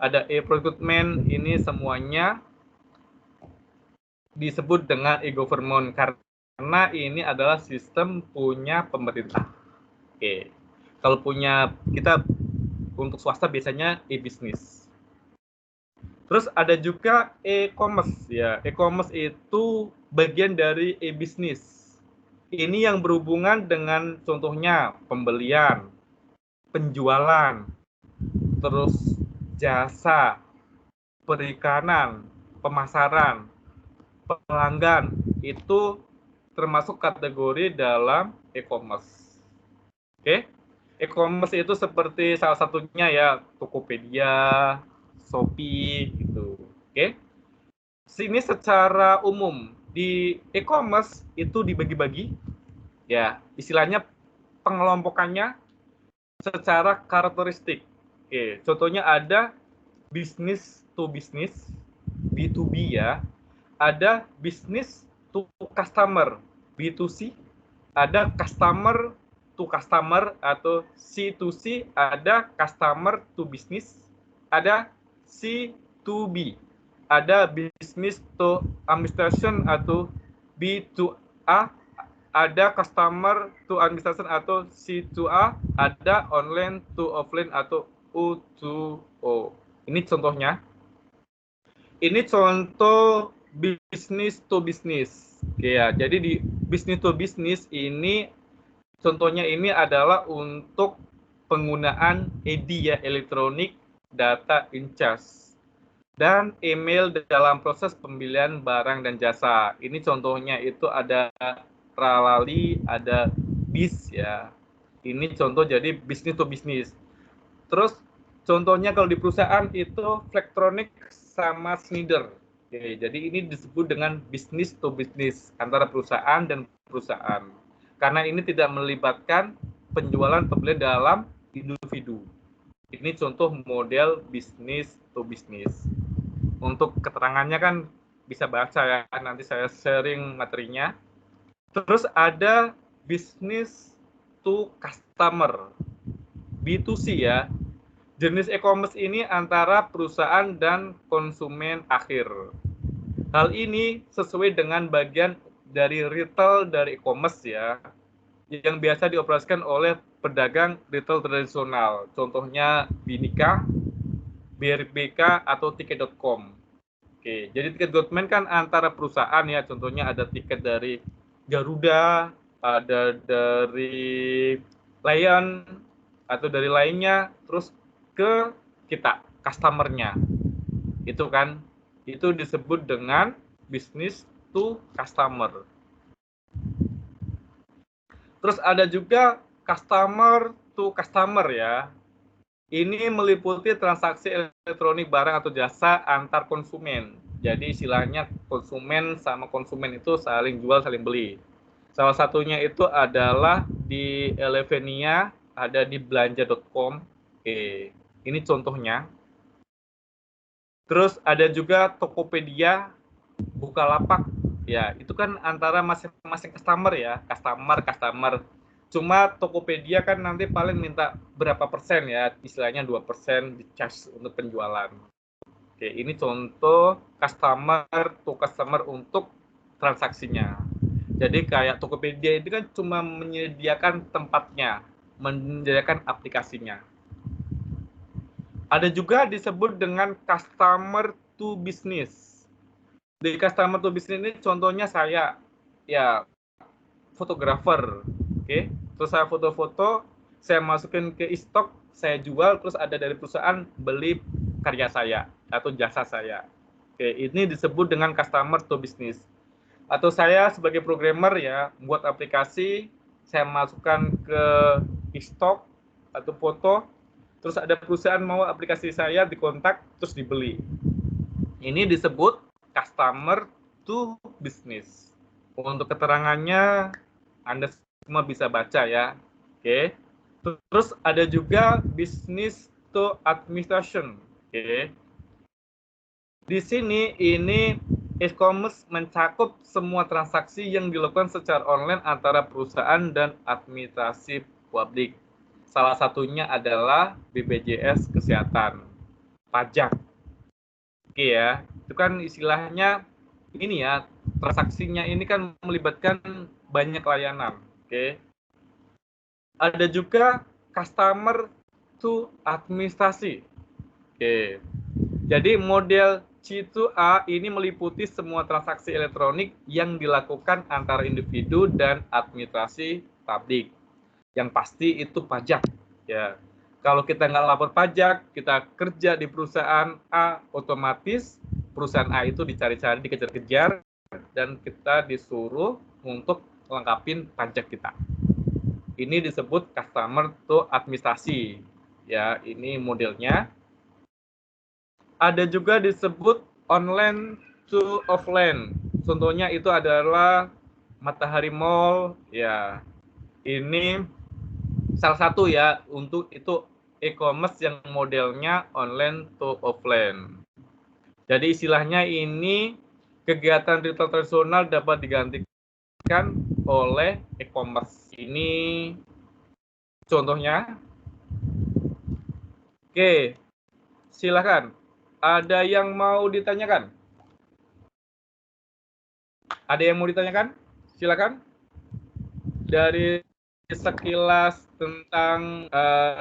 ada e-procurement. Ini semuanya disebut dengan e-government karena ini adalah sistem punya pemerintah. Oke. Kalau punya kita untuk swasta biasanya e-bisnis. Terus ada juga e-commerce ya. E-commerce itu bagian dari e-bisnis. Ini yang berhubungan dengan contohnya pembelian, penjualan, terus jasa, perikanan, pemasaran, pelanggan, itu termasuk kategori dalam e-commerce. Oke? E-commerce itu seperti salah satunya ya Tokopedia, Shopee gitu. Oke? Sini secara umum di e-commerce itu dibagi-bagi ya, istilahnya pengelompokannya secara karakteristik. Oke, contohnya ada business to business, B2B ya, ada business to customer, B2C, ada customer to customer atau C2C, ada customer to business, ada C2B, ada business to administration atau B2A, ada customer to administration atau C2A, ada online to offline atau O2O. Ini contohnya. Ini contoh business to business. Oke ya, jadi di business to business ini contohnya ini adalah untuk penggunaan ED ya, electronic data in charge, dan email dalam proses pembelian barang dan jasa. Ini contohnya itu ada Ralali, ada BIS ya. Ini contoh jadi business to business. Terus contohnya kalau di perusahaan itu Flextronics sama Schneider. Oke, jadi ini disebut dengan business to business antara perusahaan dan perusahaan. Karena ini tidak melibatkan penjualan pembelian dalam individu. Ini contoh model business to business. Untuk keterangannya kan bisa baca ya, nanti saya sharing materinya. Terus ada business to customer, B2C ya. Jenis e-commerce ini antara perusahaan dan konsumen akhir. Hal ini sesuai dengan bagian dari retail dari e-commerce ya, yang biasa dioperasikan oleh pedagang retail tradisional. Contohnya Binika, BRBK atau tiket.com. Oke, jadi tiket.com kan antara perusahaan ya, contohnya ada tiket dari Garuda, ada dari Lion atau dari lainnya, terus ke kita, customer-nya. Itu kan, itu disebut dengan business to customer. Terus ada juga customer to customer ya. Ini meliputi transaksi elektronik barang atau jasa antar konsumen. Jadi istilahnya konsumen sama konsumen itu saling jual, saling beli. Salah satunya itu adalah di Elevenia, ada di belanja.com. Oke, ini contohnya. Terus ada juga Tokopedia, Bukalapak. Ya, itu kan antara masing-masing customer ya, customer. Cuma Tokopedia kan nanti paling minta berapa persen ya, istilahnya 2% di charge untuk penjualan. Oke, ini contoh customer to customer untuk transaksinya. Jadi kayak Tokopedia itu kan cuma menyediakan tempatnya, menyediakan aplikasinya. Ada juga disebut dengan customer to business. Di customer to business ini contohnya saya, ya fotografer, oke. Terus saya foto-foto, saya masukin ke e-stock, saya jual, terus ada dari perusahaan beli karya saya atau jasa saya. Oke, ini disebut dengan customer to business. Atau saya sebagai programmer ya, buat aplikasi, saya masukkan ke e-stock atau foto, terus ada perusahaan mau aplikasi saya dikontak, terus dibeli. Ini disebut customer to business. Untuk keterangannya, Anda semua bisa baca ya. Oke. Terus ada juga business to administration. Oke. Di sini ini e-commerce mencakup semua transaksi yang dilakukan secara online antara perusahaan dan administrasi publik. Salah satunya adalah BPJS Kesehatan, pajak. Oke ya, itu kan istilahnya ini ya, transaksinya ini kan melibatkan banyak layanan. Oke. Ada juga customer to administrasi. Oke. Jadi model C2A ini meliputi semua transaksi elektronik yang dilakukan antara individu dan administrasi publik. Yang pasti itu pajak. Ya. Kalau kita nggak lapor pajak, kita kerja di perusahaan A, otomatis perusahaan A itu dicari-cari, dikejar-kejar, dan kita disuruh untuk lengkapin pajak kita. Ini disebut customer to administrasi. Ya, ini modelnya. Ada juga disebut online to offline. Contohnya itu adalah Matahari Mall. Ya, ini salah satu ya untuk itu e-commerce yang modelnya online to offline. Jadi istilahnya ini kegiatan retail tradisional dapat digantikan oleh e-commerce. Ini contohnya. Oke, silakan. Ada yang mau ditanyakan? Ada yang mau ditanyakan? Silakan. Dari sekilas tentang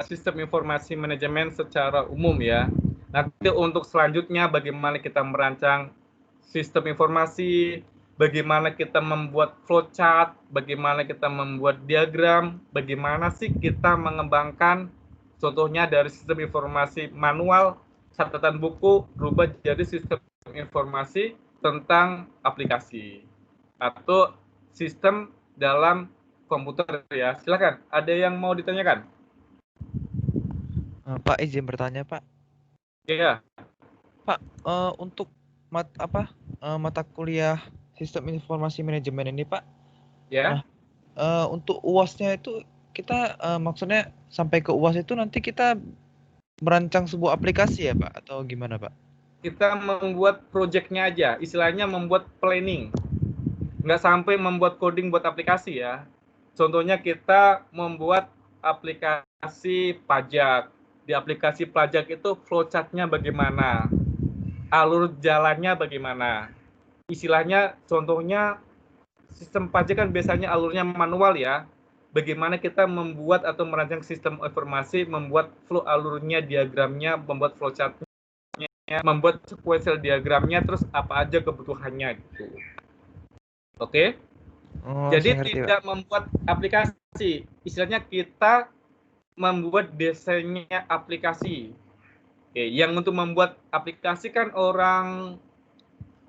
sistem informasi manajemen secara umum ya. Nanti untuk selanjutnya bagaimana kita merancang sistem informasi, bagaimana kita membuat flowchart, bagaimana kita membuat diagram, bagaimana sih kita mengembangkan contohnya dari sistem informasi manual, catatan buku, berubah jadi sistem informasi tentang aplikasi atau sistem dalam komputer ya. Silakan, ada yang mau ditanyakan? Pak, izin bertanya, Pak. Iya. Pak, untuk mata kuliah sistem informasi manajemen ini, Pak. Ya. Nah, untuk UAS-nya itu kita maksudnya sampai ke UAS itu nanti kita merancang sebuah aplikasi ya, Pak, atau gimana, Pak? Kita membuat project-nya aja, istilahnya membuat planning. Nggak sampai membuat coding buat aplikasi ya. Contohnya kita membuat aplikasi pajak. Di aplikasi pajak itu flowchart-nya bagaimana? Alur jalannya bagaimana? Istilahnya contohnya sistem pajak kan biasanya alurnya manual ya. Bagaimana kita membuat atau merancang sistem informasi, membuat flow alurnya, diagramnya, membuat flowchart-nya, membuat sequential diagramnya, terus apa aja kebutuhannya gitu. Oke? Oh, jadi ngerti, tidak Pak. membuat aplikasi, istilahnya kita membuat desainnya aplikasi. Oke, yang untuk membuat aplikasi kan orang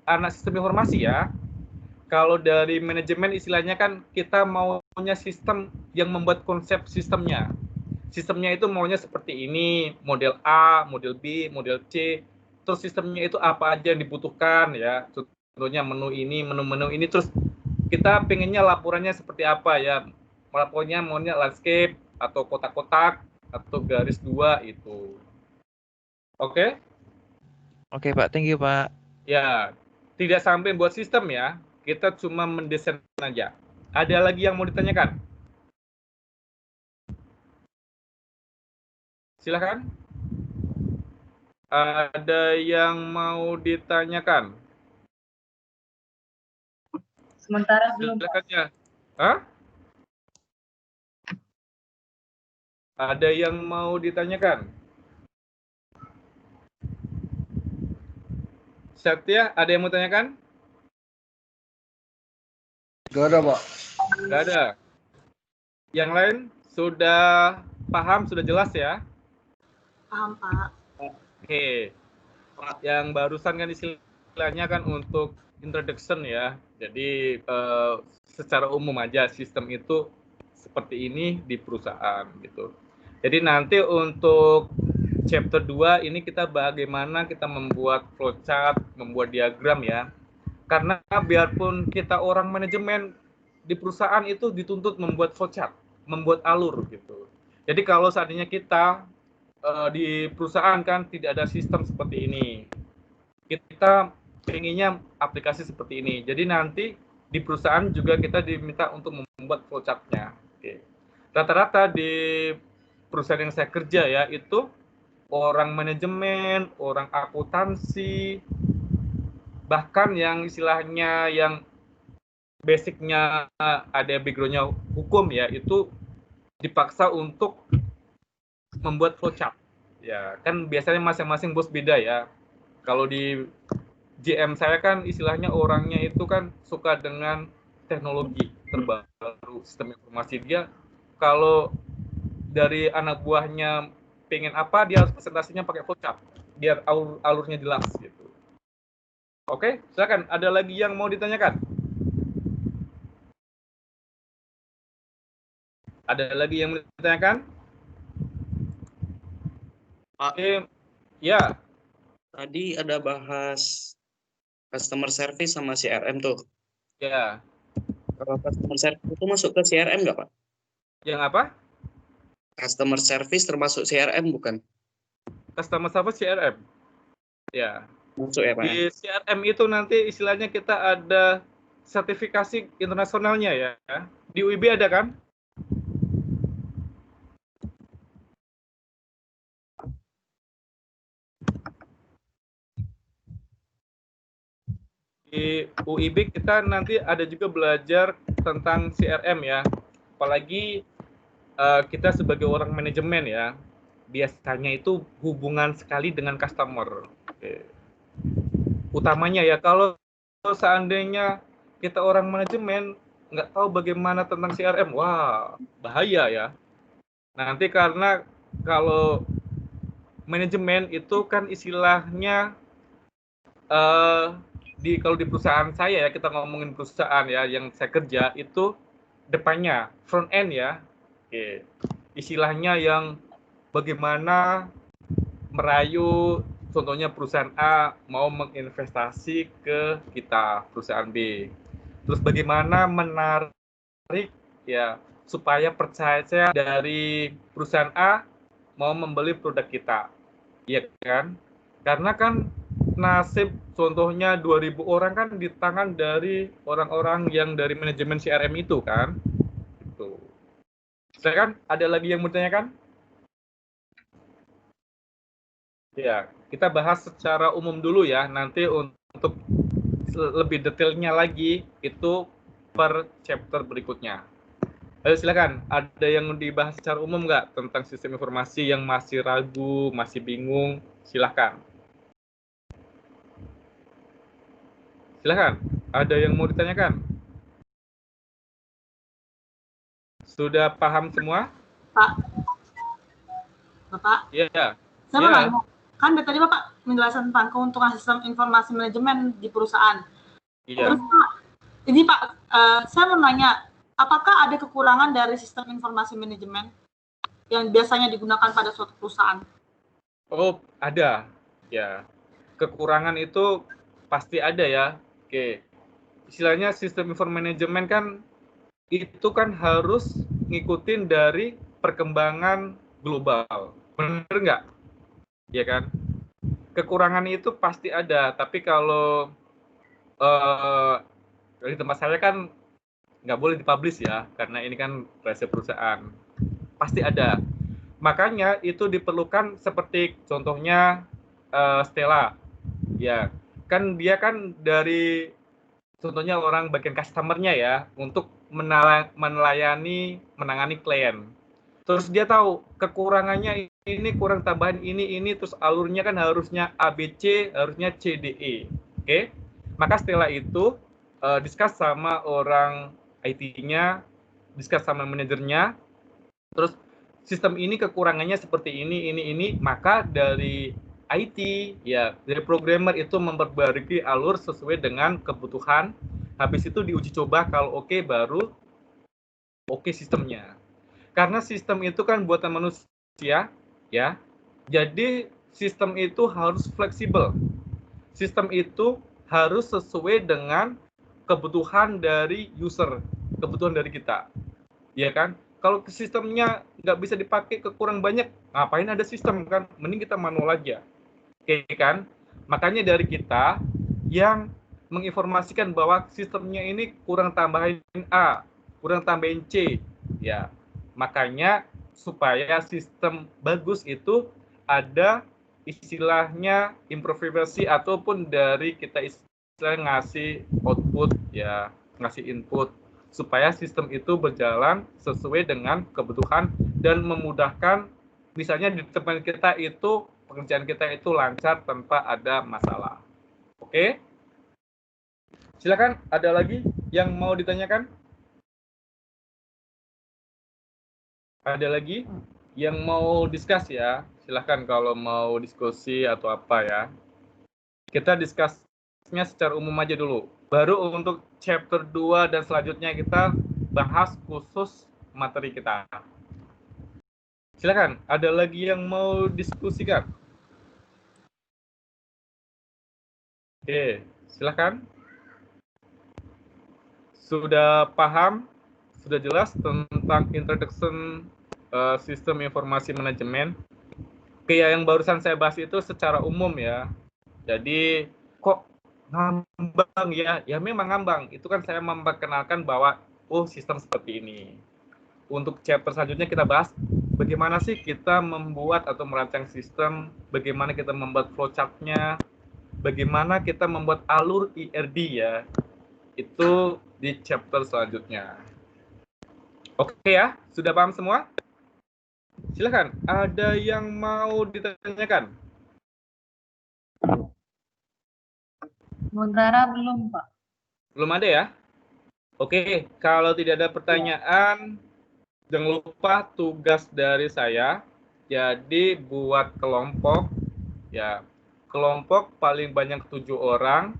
anak sistem informasi ya. Kalau dari manajemen istilahnya kan kita maunya sistem yang membuat konsep sistemnya. Sistemnya itu maunya seperti ini, model A, model B, model C. Terus sistemnya itu apa aja yang dibutuhkan ya. Contohnya menu ini, terus kita pengennya laporannya seperti apa ya. Laporannya maunya landscape atau kotak-kotak atau garis 2 itu. Oke? Oke, Pak. Thank you, Pak. Ya, tidak sampai buat sistem ya. Kita cuma mendesain aja. Ada lagi yang mau ditanyakan? Silakan. Ada yang mau ditanyakan? Sementara belum. Silakan ya. Hah? Ada yang mau ditanyakan? Satya, ada yang mau tanyakan? Gak ada, Pak. Nggak ada. Yang lain sudah paham, sudah jelas ya? Paham, Pak. Oke. Yang barusan kan istilahnya kan untuk introduction ya. Jadi secara umum aja sistem itu seperti ini di perusahaan gitu. Jadi nanti untuk chapter 2 ini kita bagaimana kita membuat flowchart, membuat diagram ya. Karena biarpun kita orang manajemen di perusahaan itu dituntut membuat flowchart, membuat alur gitu. Jadi kalau seandainya kita di perusahaan kan tidak ada sistem seperti ini, kita pengennya aplikasi seperti ini. Jadi nanti di perusahaan juga kita diminta untuk membuat flowchart-nya. Oke. Rata-rata di perusahaan yang saya kerja ya itu orang manajemen, orang akuntansi, bahkan yang istilahnya yang basicnya ada background-nya hukum ya, itu dipaksa untuk membuat flowchart. Ya, kan biasanya masing-masing bos beda ya. Kalau di GM saya kan istilahnya orangnya itu kan suka dengan teknologi terbaru, sistem informasi. Dia kalau dari anak buahnya pengen apa, dia harus presentasinya pakai flowchart biar alurnya jelas gitu. Oke, silakan. Ada lagi yang mau ditanyakan? Ada lagi yang mau ditanyakan? Pak, ya. Tadi ada bahas customer service sama CRM tuh. Ya. Kalau customer service itu masuk ke CRM nggak, Pak? Yang apa? Customer service termasuk CRM bukan? Customer service CRM. Ya. Masuk ya, Pak? Di CRM itu nanti istilahnya kita ada sertifikasi internasionalnya ya. Di UIB ada kan? Di UIB kita nanti ada juga belajar tentang CRM ya. Apalagi kita sebagai orang manajemen ya, biasanya itu hubungan sekali dengan customer. Oke. Utamanya ya, kalau seandainya kita orang manajemen nggak tahu bagaimana tentang CRM, wah bahaya ya. Nanti karena kalau manajemen itu kan istilahnya kalau di perusahaan saya ya, kita ngomongin perusahaan ya yang saya kerja itu depannya front end ya. Oke. Istilahnya yang bagaimana merayu contohnya perusahaan A mau menginvestasi ke kita perusahaan B. Terus bagaimana menarik ya supaya percaya dari perusahaan A mau membeli produk kita. Iya kan? Karena kan nasib contohnya 2.000 orang kan di tangan dari orang-orang yang dari manajemen CRM itu kan. Gitu. Saya kan ada lagi yang mau ditanyakan? Ya, kita bahas secara umum dulu ya. Nanti untuk lebih detailnya lagi itu per chapter berikutnya. Ayo silakan, ada yang dibahas secara umum nggak tentang sistem informasi yang masih ragu, masih bingung? Silakan. Silakan, ada yang mau ditanyakan? Sudah paham semua? Pak. Bapak. Iya. Saya mau nanya, kan tadi Bapak menjelaskan tentang keuntungan sistem informasi manajemen di perusahaan. Iya. Terus Pak, ini Pak, saya mau nanya, apakah ada kekurangan dari sistem informasi manajemen yang biasanya digunakan pada suatu perusahaan? Oh, ada. Ya. Kekurangan itu pasti ada ya. Oke. Istilahnya sistem informasi manajemen kan itu kan harus ngikutin dari perkembangan global. Benar nggak? Ya kan? Kekurangan itu pasti ada, tapi kalau di tempat saya kan nggak boleh dipublish ya, karena ini kan rahasia perusahaan. Pasti ada. Makanya itu diperlukan seperti contohnya Stella. Ya, kan dia kan dari contohnya orang bagian customer-nya ya, untuk menangani klien. Terus dia tahu kekurangannya ini, kurang tambahan ini, terus alurnya kan harusnya ABC, harusnya CDE. Oke? Maka setelah itu discuss sama orang IT-nya, discuss sama manajernya, terus sistem ini kekurangannya seperti ini, maka dari IT, ya dari programmer itu memperbarui alur sesuai dengan kebutuhan. Habis itu diuji coba, kalau oke baru oke sistemnya. Karena sistem itu kan buatan manusia, ya. Jadi sistem itu harus fleksibel. Sistem itu harus sesuai dengan kebutuhan dari user, kebutuhan dari kita, ya kan? Kalau sistemnya nggak bisa dipakai kekurang banyak, ngapain ada sistem kan? Mending kita manual aja, oke kan? Makanya dari kita yang menginformasikan bahwa sistemnya ini kurang tambahin A, kurang tambahin C, ya. Makanya supaya sistem bagus itu ada istilahnya improvisasi ataupun dari kita ngasih output, ya, ngasih input supaya sistem itu berjalan sesuai dengan kebutuhan dan memudahkan, misalnya di tempat kita itu pekerjaan kita itu lancar tanpa ada masalah. Oke? Silakan, ada lagi yang mau ditanyakan? Ada lagi yang mau discuss ya? Silahkan kalau mau diskusi atau apa ya. Kita discuss-nya secara umum aja dulu. Baru untuk chapter 2 dan selanjutnya kita bahas khusus materi kita. Silakan, ada lagi yang mau diskusikan? Oke, silakan. Sudah paham? Sudah jelas tentang introduction sistem informasi manajemen? Oke, ya, yang barusan saya bahas itu secara umum ya. Jadi kok ngambang ya? Ya memang ngambang. Itu kan saya memperkenalkan bahwa sistem seperti ini. Untuk chapter selanjutnya kita bahas bagaimana sih kita membuat atau merancang sistem, bagaimana kita membuat flowchart-nya, bagaimana kita membuat alur IRD ya. Itu di chapter selanjutnya. Oke ya, sudah paham semua? Silakan, ada yang mau ditanyakan? Sementara belum, Pak. Belum ada ya? Oke, kalau tidak ada pertanyaan, jangan lupa tugas dari saya. Jadi buat kelompok, ya kelompok paling banyak 7 orang.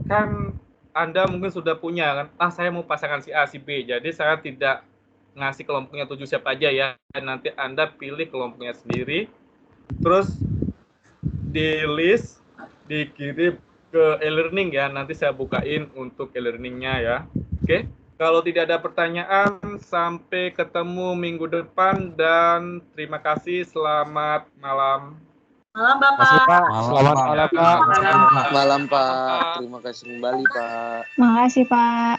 Kan Anda mungkin sudah punya kan, saya mau pasangan si A, si B. Jadi saya tidak ngasih kelompoknya 7 siapa aja ya. Nanti Anda pilih kelompoknya sendiri. Terus di list, dikirim ke e-learning ya. Nanti saya bukain untuk e-learningnya ya. Oke. Kalau tidak ada pertanyaan, sampai ketemu minggu depan dan terima kasih. Selamat malam. Malam, Bapak. Terima kasih, Pak. Selamat malam, Pak. Malam, Pak. Terima kasih kembali, Pak. Makasih, Pak.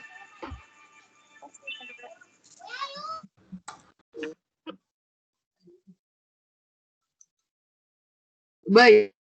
Baik.